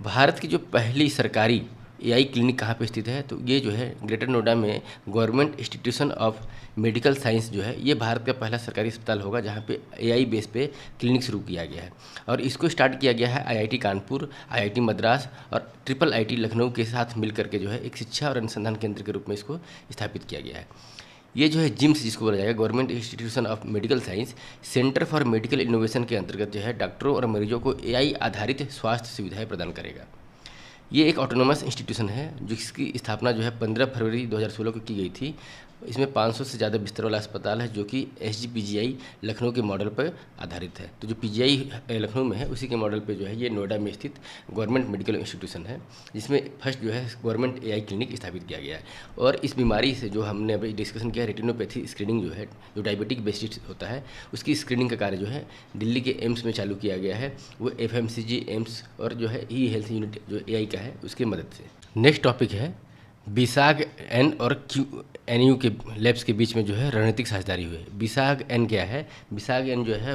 भारत की जो पहली सरकारी एआई क्लिनिक कहाँ पे स्थित है, तो ये जो है ग्रेटर नोएडा में government institution of medical science जो है ये भारत का पहला सरकारी अस्पताल होगा जहाँ पे एआई बेस पे क्लिनिक शुरू किया गया है। और इसको स्टार्ट किया गया है आईआईटी कानपुर, आईआईटी मद्रास और ट्रिपल आईटी लखनऊ के साथ मिल करके जो है एक शिक्षा और अनुसंधान केंद्र के रूप में इसको स्थापित किया गया है। ये जो है जिम्स जिसको बोला जाएगा, government institution of medical science centre for medical innovation के अंतर्गत जो है डॉक्टरों और मरीजों को एआई आधारित स्वास्थ्य सुविधाएँ प्रदान करेगा। ये एक ऑटोनोमस इंस्टीट्यूशन है जिसकी स्थापना जो है 15 फरवरी 2016 को की गई थी। इसमें 500 से ज़्यादा बिस्तर वाला अस्पताल है जो कि एसजीपीजीआई लखनऊ के मॉडल पर आधारित है। तो जो पीजीआई लखनऊ में है उसी के मॉडल पे जो है ये नोएडा में स्थित गवर्नमेंट मेडिकल इंस्टीट्यूशन है, जिसमें फर्स्ट जो है गवर्नमेंट एआई क्लिनिक स्थापित किया गया है। और इस बीमारी से जो हमने अभी डिस्कशन किया, रेटिनोपैथी स्क्रीनिंग जो है, जो डायबिटिक बेस्ड होता है, उसकी स्क्रीनिंग का कार्य जो है दिल्ली के एम्स में चालू किया गया है। वो एफएमसीजी एम्स और जो है ई हेल्थ यूनिट जो एआई का है उसकी मदद से। नेक्स्ट टॉपिक है बिसाग एन और क्यूएनयू के लैब्स के बीच में जो है रणनीतिक साझेदारी हुई है। बिसाग एन क्या है? बिसाग एन जो है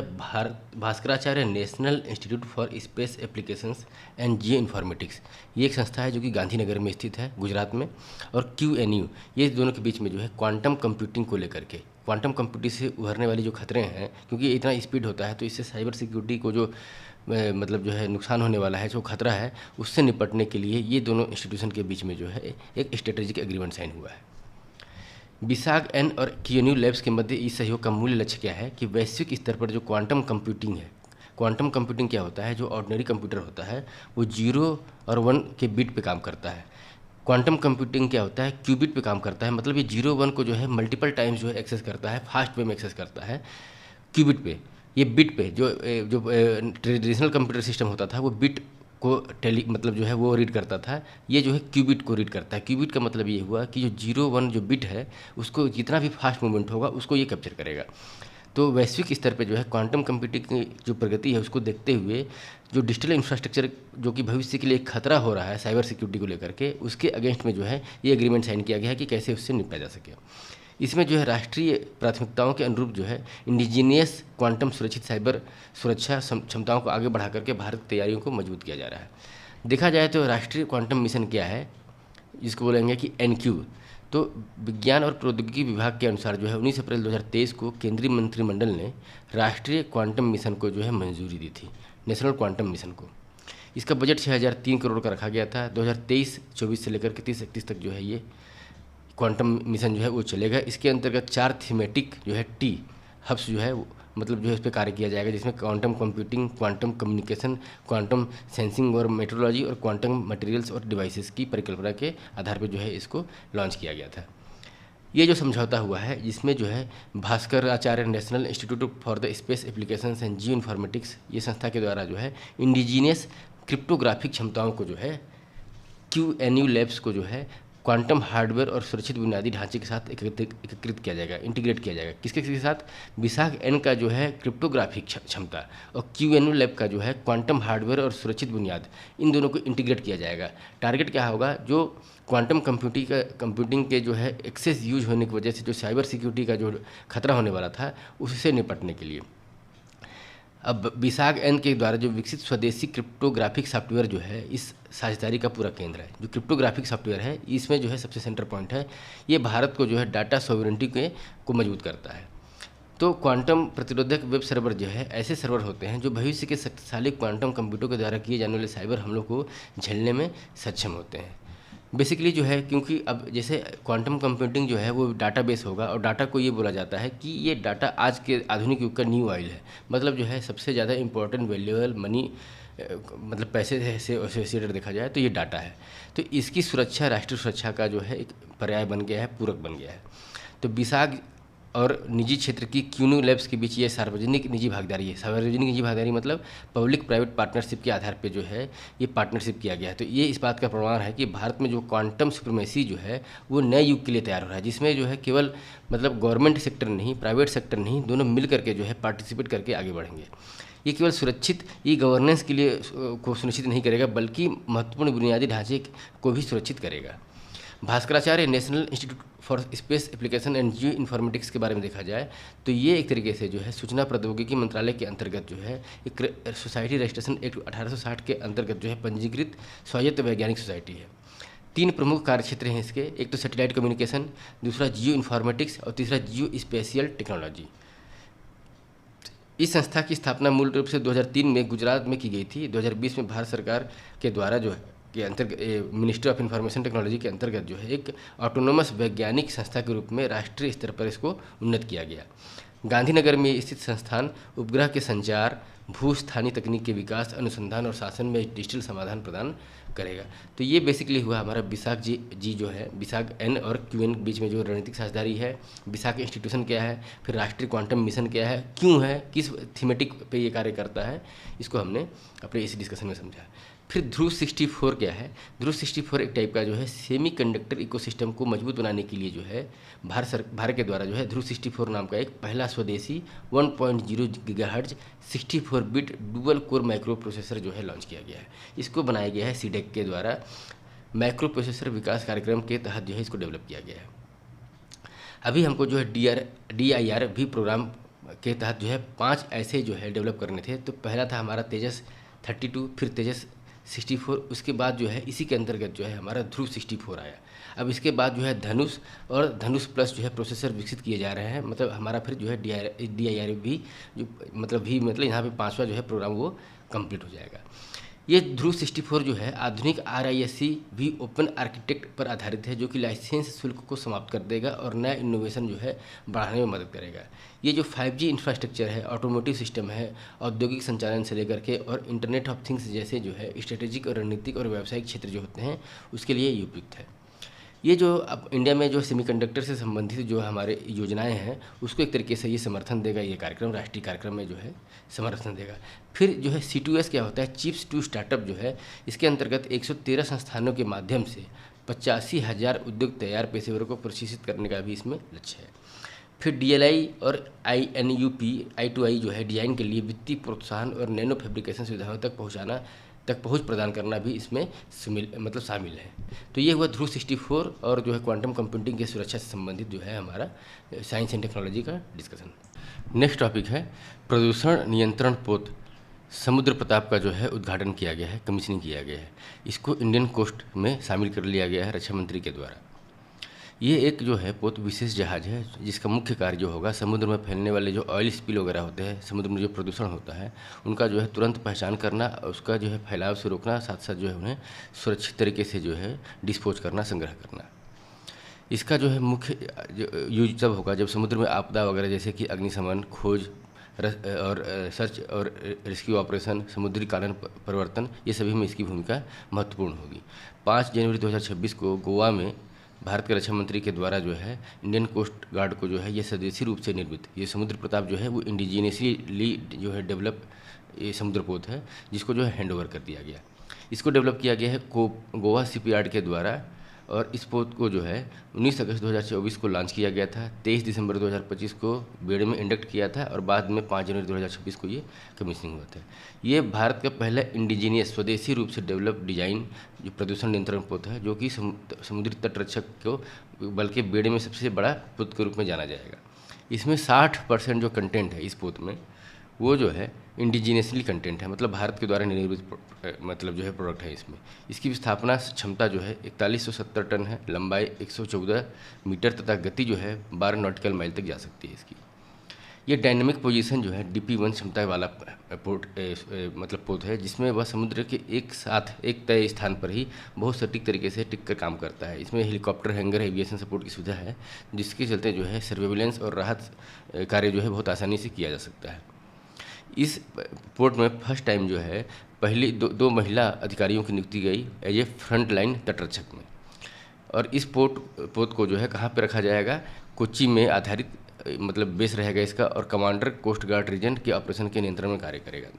Bhaskaracharya national institute for space applications and geo informatics, ये एक संस्था है जो कि गांधीनगर में स्थित है गुजरात में। और क्यूएनयू, ये दोनों के बीच में जो है क्वांटम कंप्यूटिंग को लेकर के क्वांटम कंप्यूटिंग से उभरने वाली जो खतरे हैं, क्योंकि ये इतना स्पीड होता है तो इससे साइबर सिक्योरिटी को जो मतलब जो है नुकसान होने वाला है, जो खतरा है, उससे निपटने के लिए ये दोनों इंस्टीट्यूशन के बीच में जो है एक स्ट्रेटेजिक एग्रीमेंट साइन हुआ है। विसाग एन और क्यूएनयू लैब्स के मध्य इस सहयोग का मूल लक्ष्य क्या है कि वैश्विक स्तर पर जो क्वांटम कंप्यूटिंग है, क्वांटम कंप्यूटिंग क्या होता है, जो ऑर्डिनरी कंप्यूटर होता है वो 0 और 1 के बिट पे काम करता है। क्वांटम कंप्यूटिंग क्या होता है, क्यूबिट पे काम करता है, मतलब ये 0 1 को जो है मल्टीपल टाइम्स जो है एक्सेस करता है, फास्ट वे में एक्सेस करता है क्यूबिट पे। ये बिट पे जो ट्रेडिशनल कंप्यूटर सिस्टम होता था वो बिट को मतलब जो है वो रीड करता था, ये जो है क्यूबिट को रीड करता है। क्यूबिट का मतलब ये हुआ कि जो 0 1 जो बिट है उसको जितना भी फास्ट मूवमेंट होगा उसको ये कैप्चर करेगा। तो वैश्विक स्तर पे जो है क्वांटम कंप्यूटिंग की जो प्रगति है उसको देखते हुए जो डिजिटल इंफ्रास्ट्रक्चर जो कि भविष्य के लिए एक खतरा हो रहा है साइबर सिक्योरिटी को लेकर के, उसके अगेंस्ट में जो है ये एग्रीमेंट साइन किया गया है कि कैसे उससे निपटा जा सके। इसमें जो है राष्ट्रीय प्राथमिकताओं के अनुरूप जो है इंडिजीनियस क्वांटम सुरक्षित साइबर सुरक्षा क्षमताओं को आगे बढ़ा करके भारत की तैयारियों को मजबूत किया जा रहा है। देखा जाए तो राष्ट्रीय क्वांटम मिशन क्या है, जिसको बोलेंगे कि एनक्यू। तो विज्ञान और प्रौद्योगिकी विभाग के अनुसार जो है 19 अप्रैल 2023 को केंद्रीय मंत्रिमंडल ने राष्ट्रीय क्वांटम मिशन को जो है मंजूरी दी थी, नेशनल क्वांटम मिशन को। इसका बजट 6003 करोड़ का रखा गया था। 2023-24 से लेकर के 30-31 तक जो है ये क्वांटम मिशन जो है वो चलेगा। इसके अंतर्गत 4 थीमेटिक जो है टी हब्स जो है मतलब जो है इस पर कार्य किया जाएगा, जिसमें quantum computing, quantum communication, quantum sensing और मेट्रोलॉजी और क्वांटम मटेरियल्स और डिवाइसेस की परिकल्पना के आधार पर जो है इसको लॉन्च किया गया था। ये जो समझौता हुआ है जिसमें जो है Bhaskar Acharya national institute for the space applications and geo informatics, ये संस्था के द्वारा जो है इंडिजीनियस क्रिप्टोग्राफिक क्षमताओं को जो है क्यूएनयू लैब्स को जो है क्वांटम हार्डवेयर और सुरक्षित बुनियादी ढांचे के साथ एकीकृत किया जाएगा, इंटीग्रेट किया जाएगा। किसके साथ? विसाग एन का जो है क्रिप्टोग्राफिक क्षमता और क्यूएनयू लैब का जो है क्वांटम हार्डवेयर और सुरक्षित बुनियाद, इन दोनों को इंटीग्रेट किया जाएगा। टारगेट क्या होगा? जो क्वांटम कंप्यूटिंग के जो है एक्सेस यूज होने की वजह से जो साइबर सिक्योरिटी का जो खतरा होने वाला था उससे निपटने के लिए अब विसाग एन के द्वारा जो विकसित स्वदेशी क्रिप्टोग्राफिक सॉफ्टवेयर जो है इस साझेदारी का पूरा केंद्र है। जो क्रिप्टोग्राफिक सॉफ्टवेयर है इसमें जो है सबसे सेंटर पॉइंट है, ये भारत को जो है डाटा सॉवरेनिटी को मजबूत करता है। तो क्वांटम प्रतिरोधक वेब सर्वर जो है ऐसे सर्वर होते हैं जो भविष्य के शक्तिशाली क्वांटम कंप्यूटर के द्वारा किए जाने वाले साइबर हमलों को झेलने में सक्षम होते हैं। बेसिकली जो है क्योंकि अब जैसे क्वांटम कंप्यूटिंग जो है वो डाटाबेस होगा और डाटा को ये बोला जाता है कि ये डाटा आज के आधुनिक युग का न्यू ऑयल है, मतलब जो है सबसे ज़्यादा इंपॉर्टेंट वैल्यूएबल मनी मतलब पैसे से एसोसिएटेड देखा जाए तो ये डाटा है। तो इसकी सुरक्षा राष्ट्रीय सुरक्षा का जो है एक पर्याय बन गया है, पूरक बन गया है। तो विसाग और निजी क्षेत्र की क्यूएनयू लैब्स के बीच ये सार्वजनिक निजी भागीदारी है। सार्वजनिक निजी भागीदारी मतलब पब्लिक प्राइवेट पार्टनरशिप के आधार पे जो है ये पार्टनरशिप किया गया है। तो ये इस बात का प्रमाण है कि भारत में जो क्वांटम सुप्रीमेसी जो है वो नए युग के लिए तैयार हो रहा है, जिसमें जो है केवल मतलब गवर्नमेंट सेक्टर नहीं, प्राइवेट सेक्टर नहीं, दोनों मिल करके जो है पार्टिसिपेट करके आगे बढ़ेंगे। ये केवल सुरक्षित ई गवर्नेंस के लिए को सुनिश्चित नहीं करेगा बल्कि महत्वपूर्ण बुनियादी ढांचे को भी सुरक्षित करेगा। Bhaskaracharya national institute for space application and geo informatics के बारे में देखा जाए तो ये एक तरीके से जो है सूचना प्रौद्योगिकी मंत्रालय के अंतर्गत जो है एक सोसाइटी रजिस्ट्रेशन एक्ट 1860 के अंतर्गत जो है पंजीकृत स्वायत्त वैज्ञानिक सोसाइटी है। 3 प्रमुख कार्यक्षेत्र हैं इसके, एक तो सैटेलाइट कम्युनिकेशन, दूसरा जियो इन्फॉर्मेटिक्स और तीसरा जियो स्पेशियल टेक्नोलॉजी। इस संस्था की स्थापना मूल रूप से 2003 में गुजरात में की गई थी। 2020 में भारत सरकार के द्वारा जो है के अंतर्गत मिनिस्ट्री ऑफ इंफॉर्मेशन टेक्नोलॉजी के अंतर्गत जो है एक ऑटोनोमस वैज्ञानिक संस्था के रूप में राष्ट्रीय स्तर पर इसको उन्नत किया गया। गांधीनगर में स्थित संस्थान उपग्रह के संचार, भूस्थानीय तकनीक के विकास, अनुसंधान और शासन में डिजिटल समाधान प्रदान करेगा। तो ये बेसिकली हुआ हमारा विसाग जी जो है, विसाग एन और क्यूएन बीच में जो रणनीतिक साझेदारी है। विसाग इंस्टीट्यूशन क्या है, फिर राष्ट्रीय क्वांटम मिशन क्या है, क्यों है, किस थीमेटिक पे ये कार्य करता है, इसको हमने अपने इस डिस्कशन में समझा। फिर ध्रुव 64 क्या है? ध्रुव 64 एक टाइप का जो है सेमीकंडक्टर इकोसिस्टम को मजबूत बनाने के लिए जो है भारत के द्वारा जो है ध्रुव 64 नाम का एक पहला स्वदेशी 1.0 gigahertz 64 bit dual core micro processor जो है लॉन्च किया गया है। इसको बनाया गया है सीडेक के द्वारा, माइक्रो प्रोसेसर विकास कार्यक्रम के तहत जो है इसको डेवलप किया गया है। अभी हमको जो है DIR भी प्रोग्राम के तहत जो है 5 ऐसे जो है डेवलप करने थे। तो पहला था हमारा तेजस 32, फिर तेजस 64, उसके बाद जो है इसी के अंतर्गत जो है हमारा ध्रुव 64 आया। अब इसके बाद जो है धनुष और धनुष प्लस जो है प्रोसेसर विकसित किए जा रहे हैं। मतलब हमारा फिर जो है DIR भी जो मतलब यहाँ पे 5वां जो है प्रोग्राम वो कंप्लीट हो जाएगा। ये ध्रुव 64 जो है आधुनिक RISC भी ओपन आर्किटेक्ट पर आधारित है, जो कि लाइसेंस शुल्क को समाप्त कर देगा और नया इनोवेशन जो है बढ़ाने में मदद करेगा। ये जो 5G इंफ्रास्ट्रक्चर है, ऑटोमोटिव सिस्टम है, औद्योगिक संचालन से लेकर के और इंटरनेट ऑफ थिंग्स जैसे जो है स्ट्रेटेजिक और रणनीतिक और व्यावसायिक क्षेत्र जो होते हैं उसके लिए ये उपयुक्त है। ये जो अब इंडिया में जो सेमीकंडक्टर से संबंधित जो हमारे योजनाएं हैं उसको एक तरीके से ये समर्थन देगा। ये कार्यक्रम राष्ट्रीय कार्यक्रम में जो है समर्थन देगा। फिर जो है C2S क्या होता है, चिप्स टू स्टार्टअप जो है, इसके अंतर्गत 113 संस्थानों के माध्यम से 85,000 उद्योग तैयार पेशेवरों को प्रशिक्षित करने का भी इसमें लक्ष्य है। फिर DLI और INUP I2I जो है डिजाइन के लिए वित्तीय प्रोत्साहन और नैनो फैब्रिकेशन सुविधाओं तक पहुंच प्रदान करना भी इसमें शामिल है। तो ये हुआ ध्रुव 64 और जो है क्वांटम कंप्यूटिंग की सुरक्षा से संबंधित जो है हमारा साइंस एंड टेक्नोलॉजी का डिस्कशन। नेक्स्ट टॉपिक है प्रदूषण नियंत्रण पोत समुद्र प्रताप का जो है उद्घाटन किया गया है, कमीशनिंग किया गया है। इसको इंडियन कोस्ट में शामिल कर लिया गया है रक्षा मंत्री के द्वारा। ये एक जो है पोत विशेष जहाज है जिसका मुख्य कार्य जो होगा समुद्र में फैलने वाले जो ऑयल स्पिल वगैरह होते हैं, समुद्र में जो प्रदूषण होता है उनका जो है तुरंत पहचान करना, उसका जो है फैलाव से रोकना, साथ साथ जो है उन्हें सुरक्षित तरीके से जो है डिस्पोज करना, संग्रह करना। इसका जो है मुख्य यूज तब होगा जब समुद्र में आपदा वगैरह जैसे कि अग्निशमन, खोज और सर्च और रेस्क्यू ऑपरेशन, समुद्री कालन परिवर्तन, ये सभी में इसकी भूमिका महत्वपूर्ण होगी। 5 जनवरी 2026 को गोवा में भारत के रक्षा मंत्री के द्वारा जो है इंडियन कोस्ट गार्ड को जो है ये स्वदेशी रूप से निर्मित ये समुद्र प्रताप जो है वो इंडिजीनियसली जो है डेवलप ये समुद्र पोत है, जिसको जो है हैंड ओवर कर दिया गया। इसको डेवलप किया गया है गोवा शिपयार्ड के द्वारा और इस पोत को जो है 19 अगस्त 2024 को लॉन्च किया गया था, 23 दिसंबर 2025 को बेड़े में इंडक्ट किया था और बाद में 5 जनवरी 2026 को ये कमीशनिंग हुआ था। ये भारत का पहला इंडिजीनियस स्वदेशी रूप से डेवलप डिजाइन जो प्रदूषण नियंत्रण पोत है, जो कि समुद्री तट रक्षक को बल्कि बेड़े में सबसे बड़ा पोत के रूप में जाना जाएगा। इसमें 60% जो कंटेंट है इस पोत में वो जो है इंडिजीनियसली कंटेंट है, मतलब भारत के द्वारा निर्मित मतलब जो है प्रोडक्ट है। इसमें इसकी स्थापना क्षमता जो है 4170 टन है, लंबाई 114 मीटर तथा गति जो है 12 नॉटिकल माइल तक जा सकती है इसकी। ये डायनेमिक पोजीशन जो है DP1 क्षमता वाला पोत है, जिसमें वह समुद्र के एक साथ एक तय स्थान पर ही बहुत सटीक तरीके से टिक कर काम करता है। इसमें हेलीकॉप्टर हैंगर एविएशन सपोर्ट की सुविधा है, जिसके चलते जो है सर्वेलेंस और राहत कार्य जो है बहुत आसानी से किया जा सकता है। इस पोर्ट में फर्स्ट टाइम जो है पहली दो महिला अधिकारियों की नियुक्ति गई एज ए फ्रंट लाइन तटरक्षक में। और इस पोत को जो है कहाँ पे रखा जाएगा, कोच्चि में आधारित मतलब बेस रहेगा इसका, और कमांडर कोस्ट गार्ड रीजन के ऑपरेशन के नियंत्रण में कार्य करेगा।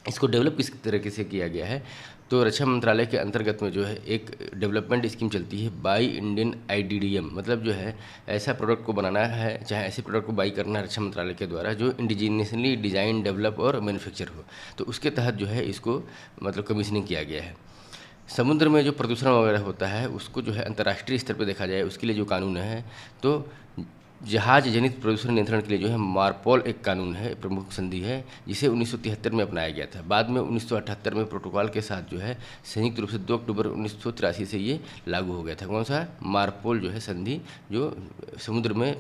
इसको डेवलप किस तरीके से किया गया है, तो रक्षा मंत्रालय के अंतर्गत में जो है एक डेवलपमेंट स्कीम चलती है बाई इंडियन IDDM, मतलब जो है ऐसा प्रोडक्ट को बनाना है, चाहे ऐसे प्रोडक्ट को बाई करना है रक्षा मंत्रालय के द्वारा जो इंडिजीनियसली डिज़ाइन, डेवलप और मैन्युफैक्चर हो। तो उसके तहत जो है इसको मतलब कमीशनिंग किया गया है। समुद्र में जो प्रदूषण वगैरह होता है उसको जो है अंतर्राष्ट्रीय स्तर पर देखा जाए उसके लिए जो कानून है, तो जहाज जनित प्रदूषण नियंत्रण के लिए जो है मार्पोल एक कानून है, प्रमुख संधि है, जिसे 1973 में अपनाया गया था। बाद में 1978 में प्रोटोकॉल के साथ जो है संयुक्त रूप से 2 अक्टूबर 1983 से ये लागू हो गया था। कौन सा मार्पोल जो है संधि, जो समुद्र में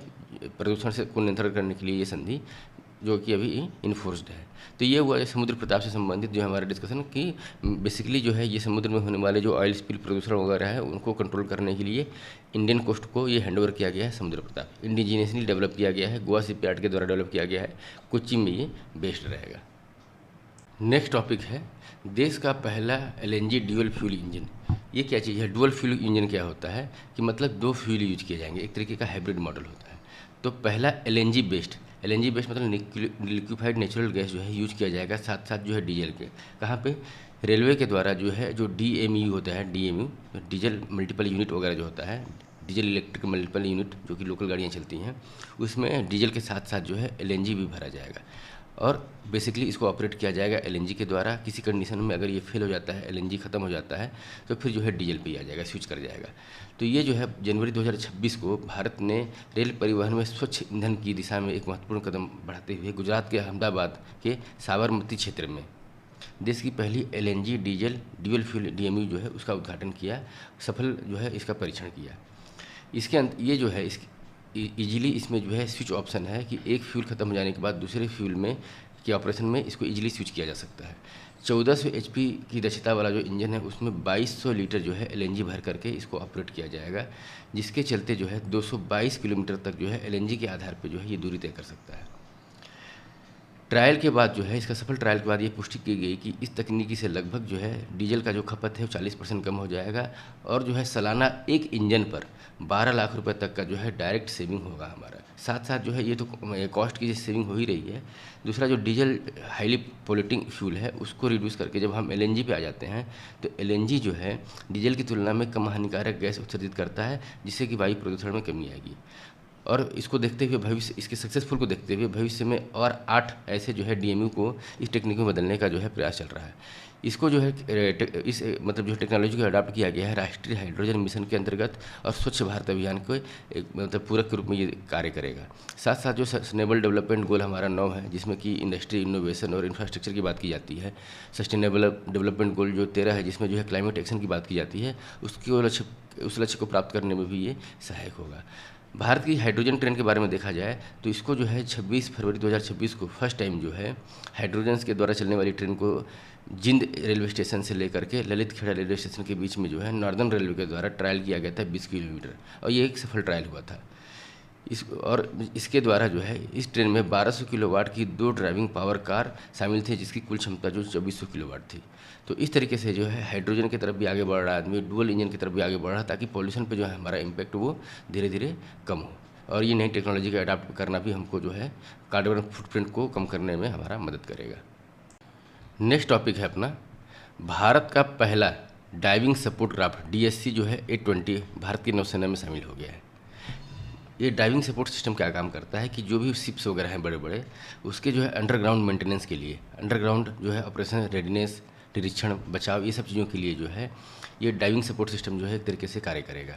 प्रदूषण से को नियंत्रण करने के लिए ये संधि जो कि अभी इन्फोर्स्ड है। तो ये हुआ समुद्र प्रताप से संबंधित जो हमारा डिस्कशन कि बेसिकली जो है ये समुद्र में होने वाले जो ऑयल स्पिल प्रदूषण वगैरह है उनको कंट्रोल करने के लिए इंडियन कोस्ट को ये हैंडओवर किया गया है। समुद्र प्रताप इंडिजीनियसली डेवलप किया गया है, गोवा शिपयार्ड के द्वारा डेवलप किया गया है, कोच्चि में ये बेस्ड रहेगा। नेक्स्ट टॉपिक है देश का पहला LNG ड्यूअल फ्यूल इंजन। ये क्या चीज़ है, डुअल फ्यूल इंजन क्या होता है कि मतलब 2 फ्यूल यूज किए जाएंगे, एक तरीके का हाइब्रिड मॉडल होता है। तो पहला LNG बेस्ड मतलब लिक्विफाइड नेचुरल गैस जो है यूज किया जाएगा, साथ साथ जो है डीजल के। कहाँ पे, रेलवे के द्वारा जो है जो DMU होता है, DMU डीजल मल्टीपल यूनिट वगैरह जो होता है, डीजल इलेक्ट्रिक मल्टीपल यूनिट जो कि लोकल गाड़ियाँ चलती हैं, उसमें डीजल के साथ साथ जो है LNG भी भरा जाएगा और बेसिकली इसको ऑपरेट किया जाएगा LNG के द्वारा। किसी कंडीशन में अगर ये फेल हो जाता है, LNG ख़त्म हो जाता है, तो फिर जो है डीजल पे आ जाएगा, स्विच कर जाएगा। तो ये जो है जनवरी 2026 को भारत ने रेल परिवहन में स्वच्छ ईंधन की दिशा में एक महत्वपूर्ण कदम बढ़ाते हुए गुजरात के अहमदाबाद के साबरमती क्षेत्र में देश की पहली LNG diesel dual fuel DMU जो है उसका उद्घाटन किया, सफल जो है इसका परीक्षण किया। इसके ये जो है इस इजीली इसमें जो है स्विच ऑप्शन है कि एक फ्यूल ख़त्म हो जाने के बाद दूसरे फ्यूल में के ऑपरेशन में इसको इजीली स्विच किया जा सकता है। 1400 एचपी की दक्षता वाला जो इंजन है उसमें 2200 लीटर जो है एलएनजी भर करके इसको ऑपरेट किया जाएगा, जिसके चलते जो है 222 किलोमीटर तक जो है एलएनजी के आधार पर जो है ये दूरी तय कर सकता है। ट्रायल के बाद जो है इसका सफल ट्रायल के बाद ये पुष्टि की गई कि इस तकनीकी से लगभग जो है डीजल का जो खपत है वो 40% कम हो जाएगा और जो है सालाना एक इंजन पर 12 लाख रुपए तक का जो है डायरेक्ट सेविंग होगा हमारा। साथ साथ जो है ये तो कॉस्ट की सेविंग हो ही रही है, दूसरा जो डीजल हाईली पोल्यूटिंग फ्यूल है उसको रिड्यूस करके जब हम एलएनजी पे आ जाते हैं तो एलएनजी जो है डीजल की तुलना में कम हानिकारक गैस उत्सर्जित करता है, जिससे कि वायु प्रदूषण में कमी आएगी। और इसको देखते हुए भविष्य इसके सक्सेसफुल को देखते हुए भविष्य में और 8 ऐसे जो है डीएमयू को इस टेक्निक में बदलने का जो है प्रयास चल रहा है। इसको जो है इस मतलब जो टेक्नोलॉजी को अडॉप्ट किया गया है राष्ट्रीय हाइड्रोजन मिशन के अंतर्गत और स्वच्छ भारत अभियान को एक मतलब पूरक के रूप में ये कार्य करेगा। साथ साथ जो सस्टेनेबल डेवलपमेंट गोल हमारा 9 है, जिसमें कि इंडस्ट्री, इनोवेशन और इंफ्रास्ट्रक्चर की बात की जाती है। सस्टेनेबल डेवलपमेंट गोल जो 13 है, जिसमें जो है क्लाइमेट एक्शन की बात की जाती है, उस लक्ष्य को प्राप्त करने में भी ये सहायक होगा। भारत की हाइड्रोजन ट्रेन के बारे में देखा जाए तो इसको जो है 26 फरवरी 2026 को फर्स्ट टाइम जो है हाइड्रोजन के द्वारा चलने वाली ट्रेन को जिंद रेलवे स्टेशन से लेकर के ललित खेड़ा रेलवे स्टेशन के बीच में जो है नॉर्दर्न रेलवे के द्वारा ट्रायल किया गया था 20 किलोमीटर, और ये एक सफल ट्रायल हुआ था। इसके द्वारा जो है इस ट्रेन में 1200 किलोवाट की 2 ड्राइविंग पावर कार शामिल थे, जिसकी कुल क्षमता जो 2400 किलोवाट थी। तो इस तरीके से जो है हाइड्रोजन की तरफ भी आगे बढ़ रहा है आदमी, डुअल इंजन की तरफ भी आगे बढ़ रहा है, ताकि पॉल्यूशन पे जो है हमारा इम्पैक्ट वो धीरे धीरे कम हो। और ये नई टेक्नोलॉजी का अडाप्ट करना भी हमको जो है कार्बन फुटप्रिंट को कम करने में हमारा मदद करेगा। नेक्स्ट टॉपिक है अपना भारत का पहला डाइविंग सपोर्ट क्राफ्ट डीएससी जो है A20 भारत की नौसेना में शामिल हो गया है। ये डाइविंग सपोर्ट सिस्टम क्या काम करता है कि जो भी शिप्स वगैरह हैं बड़े बड़े, उसके जो है अंडरग्राउंड मेंटेनेंस के लिए, अंडरग्राउंड जो है ऑपरेशन रेडीनेस, निरीक्षण, बचाव, ये सब चीज़ों के लिए जो है ये डाइविंग सपोर्ट सिस्टम जो है एक तरीके से कार्य करेगा।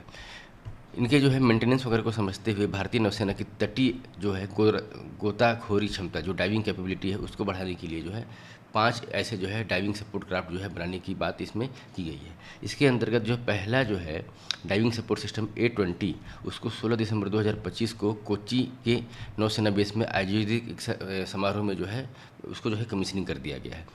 इनके जो है मेंटेनेंस वगैरह को समझते हुए भारतीय नौसेना की तटीय जो है गोताखोरी क्षमता, जो डाइविंग कैपेबिलिटी है, उसको बढ़ाने के लिए जो है 5 ऐसे जो है डाइविंग सपोर्ट क्राफ्ट जो है बनाने की बात इसमें की गई है। इसके अंतर्गत जो पहला जो है डाइविंग सपोर्ट सिस्टम A20 उसको 16 दिसंबर 2025 को कोच्चि के नौसेना बेस में आयोजित एक समारोह में जो है उसको जो है कमीशनिंग कर दिया गया है।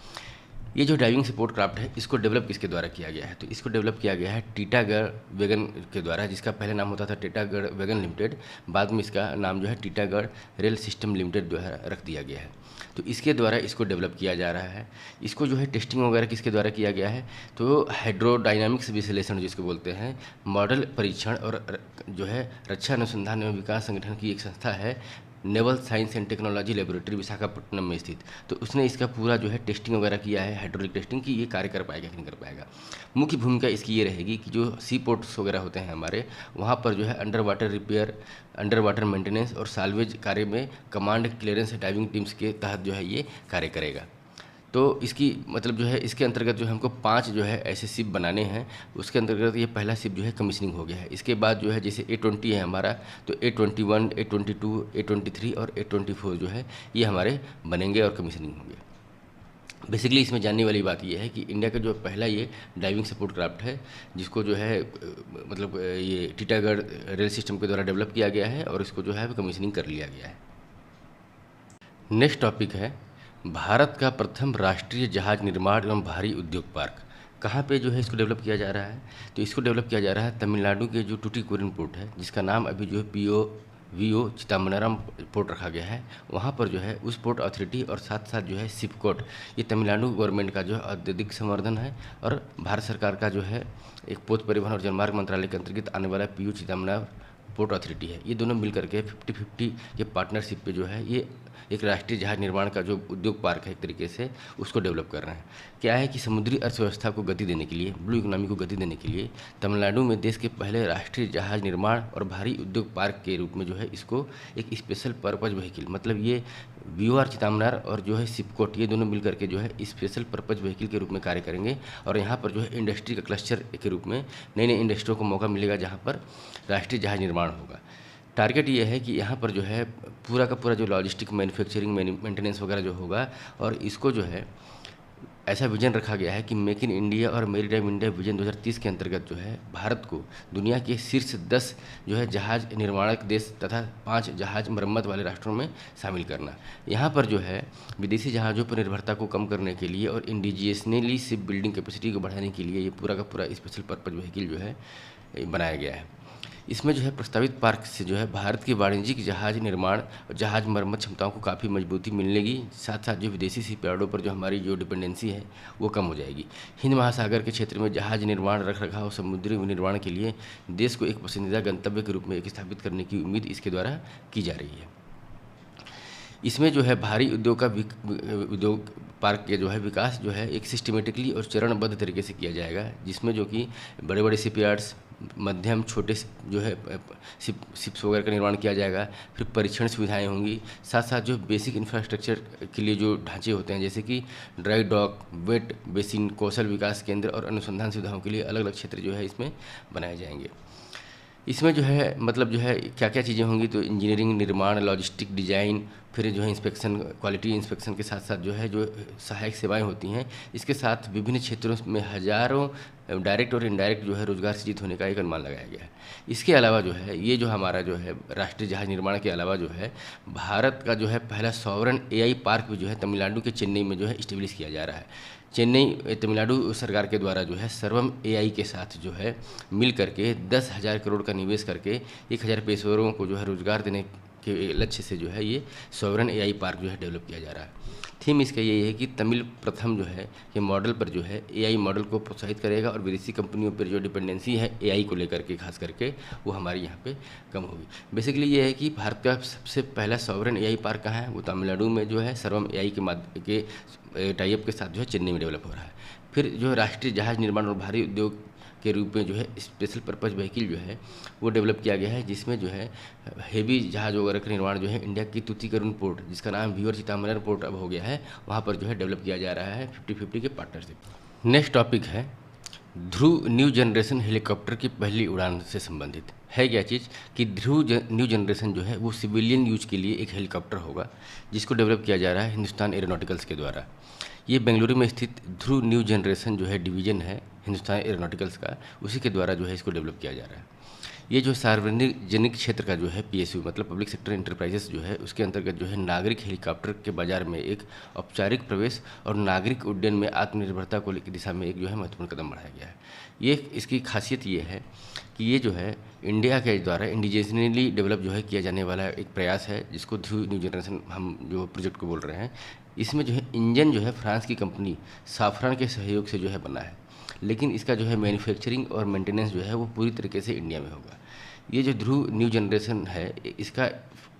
ये जो डाइविंग सपोर्ट क्राफ्ट है इसको डेवलप किसके द्वारा किया गया है, तो इसको डेवलप किया गया है टीटागढ़ वैगन के द्वारा, जिसका पहले नाम होता था टीटागढ़ वैगन लिमिटेड, बाद में इसका नाम जो है टीटागढ़ रेल सिस्टम लिमिटेड द्वारा रख दिया गया है। तो इसके द्वारा इसको डेवलप किया जा रहा है। इसको जो है टेस्टिंग वगैरह किसके द्वारा किया गया है, तो हाइड्रोडायनामिक्स विश्लेषण जिसको बोलते हैं, मॉडल परीक्षण और जो है रक्षा अनुसंधान एवं विकास संगठन की एक संस्था है naval science and technology laboratory Visakhapatnam में स्थित, तो उसने इसका पूरा जो है टेस्टिंग वगैरह किया है, हाइड्रोलिक टेस्टिंग की, ये कार्य कर पाएगा कि नहीं कर पाएगा। मुख्य भूमिका इसकी ये रहेगी कि जो सी पोर्ट्स वगैरह होते हैं हमारे, वहाँ पर जो है under water repair, under water maintenance और साल्वेज कार्य में कमांड क्लियरेंस डाइविंग टीम्स के तहत जो है ये कार्य करेगा। तो इसकी मतलब जो है इसके अंतर्गत जो है हमको 5 जो है ऐसे शिप बनाने हैं, उसके अंतर्गत ये पहला शिप जो है कमीशनिंग हो गया है। इसके बाद जो है जैसे A20 है हमारा, तो A21, A22, A23 और A24 जो है ये हमारे बनेंगे और कमीशनिंग होंगे। बेसिकली इसमें जानने वाली बात यह है कि इंडिया का जो पहला ये डाइविंग सपोर्ट क्राफ्ट है, जिसको जो है मतलब ये टीटागढ़ रेल सिस्टम के द्वारा डेवलप किया गया है और इसको जो है कमीशनिंग कर लिया गया है। नेक्स्ट टॉपिक है भारत का प्रथम राष्ट्रीय जहाज निर्माण एवं भारी उद्योग पार्क। कहाँ पे जो है इसको डेवलप किया जा रहा है, तो इसको डेवलप किया जा रहा है तमिलनाडु के जो टूटीकोरिन पोर्ट है, जिसका नाम अभी जो है POVO चिदम्बरम पोर्ट रखा गया है, वहाँ पर जो है उस पोर्ट अथॉरिटी और साथ साथ जो है सिपकोट, ये तमिलनाडु गवर्नमेंट का जो है औद्योगिक संवर्धन है और भारत सरकार का जो है एक पोत परिवहन और जनमार्ग मंत्रालय के अंतर्गत आने वाला PO चिदम्बरम पोर्ट अथॉरिटी है। ये दोनों मिल करके 50-50 ये पार्टनरशिप पे जो है ये एक राष्ट्रीय जहाज निर्माण का जो उद्योग पार्क है एक तरीके से उसको डेवलप कर रहे हैं। क्या है कि समुद्री अर्थव्यवस्था को गति देने के लिए, ब्लू इकोनॉमी को गति देने के लिए तमिलनाडु में देश के पहले राष्ट्रीय जहाज निर्माण और भारी उद्योग पार्क के रूप में जो है इसको एक स्पेशल पर्पज व्हीकल, मतलब ये BOR चिदम्बरम और जो है सिपकोट, ये दोनों मिल करके जो है स्पेशल पर्पज व्हीकल के रूप में कार्य करेंगे और यहाँ पर जो है इंडस्ट्री का क्लस्टर के रूप में नई नई इंडस्ट्रियों को मौका मिलेगा जहाँ पर राष्ट्रीय जहाज निर्माण होगा। टारगेट ये है कि यहाँ पर जो है पूरा का पूरा जो लॉजिस्टिक, मैन्युफैक्चरिंग, मेंटेनेंस वगैरह जो होगा और इसको जो है ऐसा विजन रखा गया है कि मेक इन इंडिया और मेरीटाइम इंडिया विजन 2030 के अंतर्गत जो है भारत को दुनिया के शीर्ष 10 जो है जहाज निर्माणक देश तथा 5 जहाज मरम्मत वाले राष्ट्रों में शामिल करना। यहाँ पर जो है विदेशी जहाज़ों पर निर्भरता को कम करने के लिए और इंडिजियसली शिप बिल्डिंग कैपेसिटी को बढ़ाने के लिए ये पूरा का पूरा स्पेशल पर्पज व्हीकल जो है बनाया गया है। इसमें जो है प्रस्तावित पार्क से जो है भारत की वाणिज्यिक जहाज निर्माण और जहाज मरम्मत क्षमताओं को काफ़ी मजबूती मिलेगी। साथ साथ जो विदेशी शिपयार्डों पर जो हमारी जो डिपेंडेंसी है वो कम हो जाएगी। हिंद महासागर के क्षेत्र में जहाज निर्माण, रख रखाव, समुद्री निर्माण के लिए देश को एक पसंदीदा गंतव्य के रूप में एक स्थापित करने की उम्मीद इसके द्वारा की जा रही है। इसमें जो है भारी उद्योग पार्क के जो है विकास जो है एक सिस्टमेटिकली और चरणबद्ध तरीके से किया जाएगा, जिसमें जो कि बड़े बड़े शिपयार्ड्स, मध्यम छोटे जो है शिप्स वगैरह का निर्माण किया जाएगा। फिर परीक्षण सुविधाएं होंगी। साथ साथ जो बेसिक इंफ्रास्ट्रक्चर के लिए जो ढांचे होते हैं जैसे कि ड्राई डॉक, वेट बेसिन, कौशल विकास केंद्र और अनुसंधान सुविधाओं के लिए अलग अलग क्षेत्र जो है इसमें बनाए जाएंगे। इसमें जो है मतलब जो है क्या क्या चीज़ें होंगी, तो इंजीनियरिंग, निर्माण, लॉजिस्टिक, डिजाइन, फिर जो है इंस्पेक्शन, क्वालिटी इंस्पेक्शन के साथ साथ जो है जो सहायक सेवाएं होती हैं। इसके साथ विभिन्न क्षेत्रों में हजारों डायरेक्ट और इनडायरेक्ट जो है रोजगार सृजित होने का एक अनुमान लगाया गया है। इसके अलावा जो है ये जो हमारा जो है राष्ट्रीय जहाज निर्माण के अलावा जो है भारत का जो है पहला सॉवरन AI पार्क भी जो है तमिलनाडु के चेन्नई में जो है इस्टेब्लिश किया जा रहा है। चेन्नई तमिलनाडु सरकार के द्वारा जो है सर्वम AI के साथ जो है मिल करके 10,000 करोड़ का निवेश करके 1,000 पेशेवरों को जो है रोजगार देने के लक्ष्य से जो है ये सॉवरन AI पार्क जो है डेवलप किया जा रहा है। थीम इसका यही है कि तमिल प्रथम जो है ये मॉडल पर जो है AI मॉडल को प्रोत्साहित करेगा और विदेशी कंपनियों पर जो डिपेंडेंसी है AI को लेकर के खास करके वो हमारे यहाँ पे कम होगी। बेसिकली ये है कि भारत का सबसे पहला सॉवरन AI पार्क कहाँ है, वो तमिलनाडु में जो है सर्वम AI के टाइप के साथ जो है चेन्नई में डेवलप हो रहा है। फिर जो राष्ट्रीय जहाज निर्माण और भारी उद्योग के रूप में जो है स्पेशल पर्पज व्हीकल जो है वो डेवलप किया गया है, जिसमें जो है हेवी जहाज वगैरह का निर्माण जो है इंडिया की तूतीकरण पोर्ट, जिसका नाम व्यूअर चितंबरम पोर्ट अब हो गया है, वहाँ पर जो है डेवलप किया जा रहा है 50-50 के पार्टनरशिप। नेक्स्ट टॉपिक है ध्रुव न्यू जनरेशन हेलीकॉप्टर की पहली उड़ान से संबंधित है। क्या चीज़ कि ध्रुव न्यू जनरेशन जो है वो सिविलियन यूज के लिए एक हेलीकॉप्टर होगा, जिसको डेवलप किया जा रहा है हिंदुस्तान एरोनॉटिकल्स के द्वारा। ये बेंगलुरु में स्थित ध्रुव न्यू जनरेशन जो है डिवीजन है हिंदुस्तान एरोनॉटिकल्स का, उसी के द्वारा जो है इसको डेवलप किया जा रहा है। ये जो सार्वजनिक क्षेत्र का जो है PSU मतलब पब्लिक सेक्टर इंटरप्राइजेस जो है उसके अंतर्गत जो है नागरिक हेलीकॉप्टर के बाजार में एक औपचारिक प्रवेश और नागरिक उड्डयन में आत्मनिर्भरता को की दिशा में एक जो है महत्वपूर्ण कदम बढ़ाया गया है। ये इसकी खासियत ये है कि ये जो है इंडिया के द्वारा इंडिजिनली डेवलप जो है किया जाने वाला एक प्रयास है, जिसको ध्रुव न्यू जनरेशन हम जो प्रोजेक्ट को बोल रहे हैं। इसमें जो है इंजन जो है फ्रांस की कंपनी साफरान के सहयोग से जो है बना है, लेकिन इसका जो है मैन्युफैक्चरिंग और मेंटेनेंस जो है वो पूरी तरीके से इंडिया में होगा। ये जो ध्रुव न्यू जनरेशन है इसका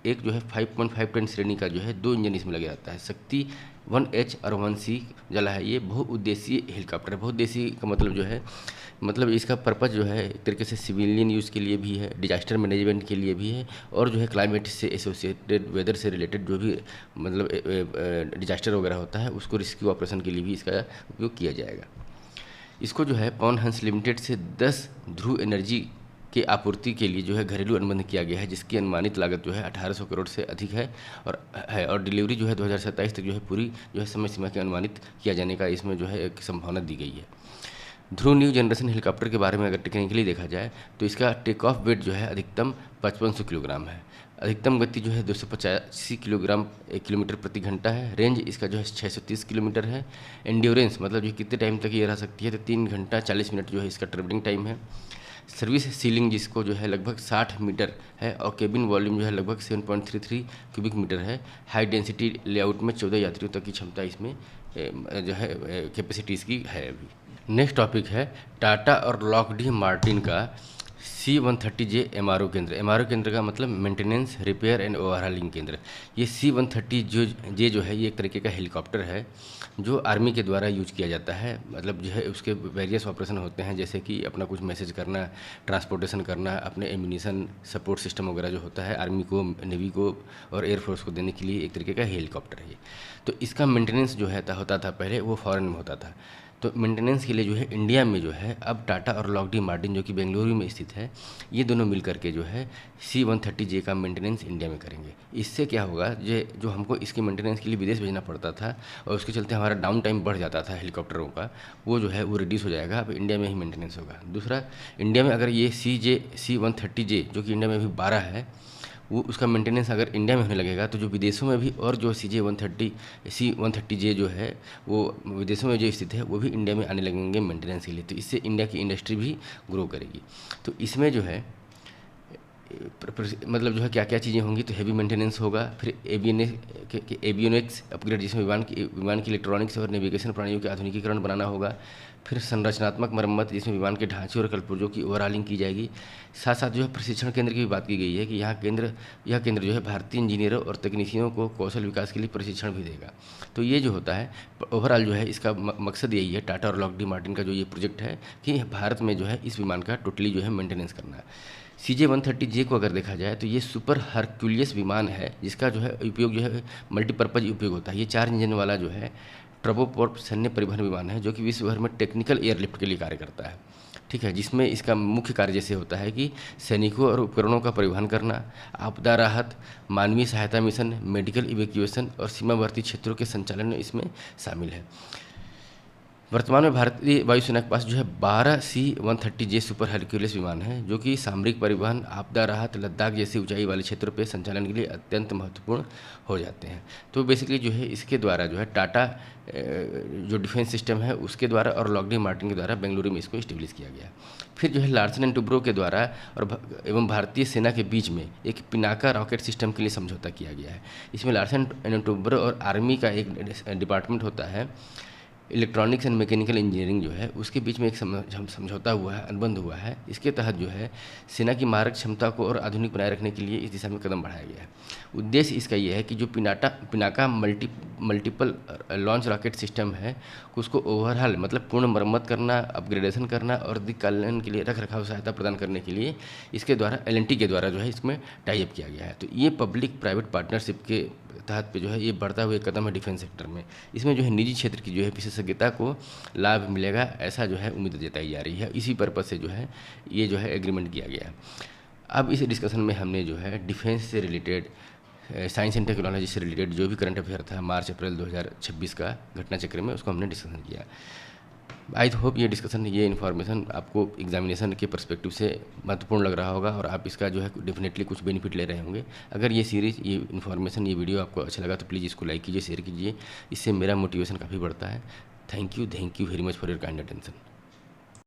एक जो है 5.5 टन श्रेणी का जो है 2 इंजन इसमें लगे रहता है। शक्ति 1H और 1C जला है। ये बहुउद्देशीय हेलीकॉप्टर है। बहुउद्देशीय का मतलब जो है मतलब इसका पर्पज़ जो है एक तरीके से सिविलियन यूज़ के लिए भी है, डिजास्टर मैनेजमेंट के लिए भी है, और जो है क्लाइमेट से एसोसिएटेड, वेदर से रिलेटेड जो भी मतलब डिजास्टर वगैरह होता है उसको रेस्क्यू ऑपरेशन के लिए भी इसका उपयोग किया जाएगा। इसको जो है पवन हंस लिमिटेड से 10 ध्रुव एनर्जी के आपूर्ति के लिए जो है घरेलू अनुबंध किया गया है, जिसकी अनुमानित लागत जो है 1800 करोड़ से अधिक है और डिलीवरी जो है 2027 तक जो है पूरी जो है समय सीमा के अनुमानित किया जाने का इसमें जो है एक संभावना दी गई है। ध्रुव न्यू जनरेशन हेलीकॉप्टर के बारे में अगर टेक्निकली देखा जाए तो इसका टेक ऑफ वेट जो है अधिकतम 5500 किलोग्राम है। अधिकतम गति जो है 285 किलोमीटर प्रति घंटा है। रेंज इसका जो है 630 किलोमीटर है। एंड्योरेंस मतलब जो कितने टाइम तक ये रह सकती है, तो 3 घंटा 40 मिनट जो है इसका ट्रेवलिंग टाइम है। सर्विस सीलिंग जिसको जो है लगभग 60 मीटर है और केबिन वॉल्यूम जो है लगभग 7.33 क्यूबिक मीटर है। हाई डेंसिटी लेआउट में 14 यात्रियों तक की क्षमता इसमें जो है कैपेसिटी इसकी है अभी। नेक्स्ट टॉपिक है टाटा और लॉकहीड मार्टिन का C-130J MRO केंद्र। MRO केंद्र का मतलब मेंटेनेंस, रिपेयर एंड ओवरहॉलिंग केंद्र। ये C-130J जो है ये एक तरीके का हेलीकॉप्टर है जो आर्मी के द्वारा यूज किया जाता है। मतलब जो है उसके वेरियस ऑपरेशन होते हैं, जैसे कि अपना कुछ मैसेज करना, ट्रांसपोर्टेशन करना, अपने एम्यूनिशन सपोर्ट सिस्टम वगैरह जो होता है आर्मी को, नेवी को और एयरफोर्स को देने के लिए एक तरीके का हेलीकॉप्टर है ये। तो इसका मेंटेनेंस जो है होता था पहले वो फॉरेन में होता था। तो मेंटेनेंस के लिए जो है इंडिया में जो है अब टाटा और लॉकहीड मार्टिन जो कि बेंगलुरु में स्थित है, ये दोनों मिल करके जो है C-130J का मेंटेनेंस इंडिया में करेंगे। इससे क्या होगा, ये जो हमको इसके मेंटेनेंस के लिए विदेश भेजना पड़ता था और उसके चलते हमारा डाउन टाइम बढ़ जाता था हेलीकॉप्टरों का, वो जो है वो रिड्यूस हो जाएगा। अब इंडिया में ही मेंटेनेंस होगा। दूसरा, इंडिया में अगर ये C-130J जो कि इंडिया में अभी 12 है, वो उसका मेंटेनेंस अगर इंडिया में होने लगेगा तो जो विदेशों में भी और जो C-130J जो है वो विदेशों में जो स्थित है वो भी इंडिया में आने लगेंगे मेंटेनेंस के लिए। तो इससे इंडिया की इंडस्ट्री भी ग्रो करेगी। तो इसमें जो है मतलब जो है क्या क्या चीज़ें होंगी, तो हैवी मेंटेनेंस होगा, फिर एवियोनिक्स अपग्रेड जिसमें विमान की इलेक्ट्रॉनिक्स और नेविगेशन प्रणालियों के आधुनिकीकरण बनाना होगा, फिर संरचनात्मक मरम्मत जिसमें विमान के ढांचे और कलपुर्जों की ओवरऑलिंग की जाएगी। साथ साथ जो है प्रशिक्षण केंद्र की भी बात की गई है कि यह केंद्र जो है भारतीय इंजीनियरों और तकनीशियों को कौशल विकास के लिए प्रशिक्षण भी देगा। तो ये जो होता है ओवरऑल जो है इसका मकसद यही है, टाटा और लॉकहीड मार्टिन का जो ये प्रोजेक्ट है कि भारत में जो है इस विमान का टोटली जो है मेंटेनेंस करना है। CJ-130J को अगर देखा जाए तो ये सुपर हरक्यूलियस विमान है जिसका जो है उपयोग जो है मल्टीपर्पज़ उपयोग होता है। ये 4 इंजन वाला जो है ट्रबोप्रोप सैन्य परिवहन विमान है जो कि विश्व भर में टेक्निकल एयरलिफ्ट के लिए कार्य करता है। ठीक है, जिसमें इसका मुख्य कार्य जैसे होता है कि सैनिकों और उपकरणों का परिवहन करना, आपदा राहत, मानवीय सहायता मिशन, मेडिकल इवैक्यूएशन और सीमावर्ती क्षेत्रों के संचालन में इसमें शामिल है। वर्तमान में भारतीय वायुसेना के पास जो है 12 C-130J सुपर हरक्यूलिस विमान है जो कि सामरिक परिवहन, आपदा राहत, लद्दाख जैसे ऊंचाई वाले क्षेत्रों पर संचालन के लिए अत्यंत महत्वपूर्ण हो जाते हैं। तो बेसिकली जो है इसके द्वारा जो है टाटा जो डिफेंस सिस्टम है उसके द्वारा और लॉकहीड मार्टिन के द्वारा बेंगलुरु में इसको इस्टेब्लिश किया गया। फिर जो है लार्सन एंड टुब्रो के द्वारा और एवं भारतीय सेना के बीच में एक पिनाका रॉकेट सिस्टम के लिए समझौता किया गया है। इसमें लार्सन एंड टुब्रो और आर्मी का एक डिपार्टमेंट होता है, इलेक्ट्रॉनिक्स एंड मैकेनिकल इंजीनियरिंग जो है उसके बीच में एक समझौता हुआ है, अनुबंध हुआ है। इसके तहत जो है सेना की मारक क्षमता को और आधुनिक बनाए रखने के लिए इस दिशा में कदम बढ़ाया गया है। उद्देश्य इसका ये है कि जो Pinaka multiple launch rocket system है उसको ओवरहाल मतलब पूर्ण मरम्मत करना, अपग्रेडेशन करना और दीर्घकालीन के लिए रख रखाव सहायता प्रदान करने के लिए इसके द्वारा L&T के द्वारा जो है इसमें टाई अप किया गया है। तो ये पब्लिक प्राइवेट पार्टनरशिप के तहत पे जो है ये बढ़ता हुआ कदम है डिफेंस सेक्टर में। इसमें जो है निजी क्षेत्र की जो है विशेषज्ञता को लाभ मिलेगा, ऐसा जो है उम्मीद जताई जा रही है। इसी पर्पज़ से जो है ये जो है एग्रीमेंट किया गया है। अब इस डिस्कशन में हमने जो है डिफेंस से रिलेटेड, साइंस एंड टेक्नोलॉजी से रिलेटेड जो भी करंट अफेयर था मार्च अप्रैल 2026 का घटना चक्र में, उसको हमने डिस्कशन किया। आई होप ये डिस्कशन, ये इन्फॉर्मेशन आपको एग्जामिनेशन के पर्सपेक्टिव से महत्वपूर्ण लग रहा होगा और आप इसका जो है डेफिनेटली कुछ बेनिफिट ले रहे होंगे। अगर ये सीरीज़, ये इन्फॉर्मेशन, ये वीडियो आपको अच्छा लगा तो प्लीज़ इसको लाइक कीजिए, शेयर कीजिए। इससे मेरा मोटिवेशन काफ़ी बढ़ता है। Thank you very much for your kind attention.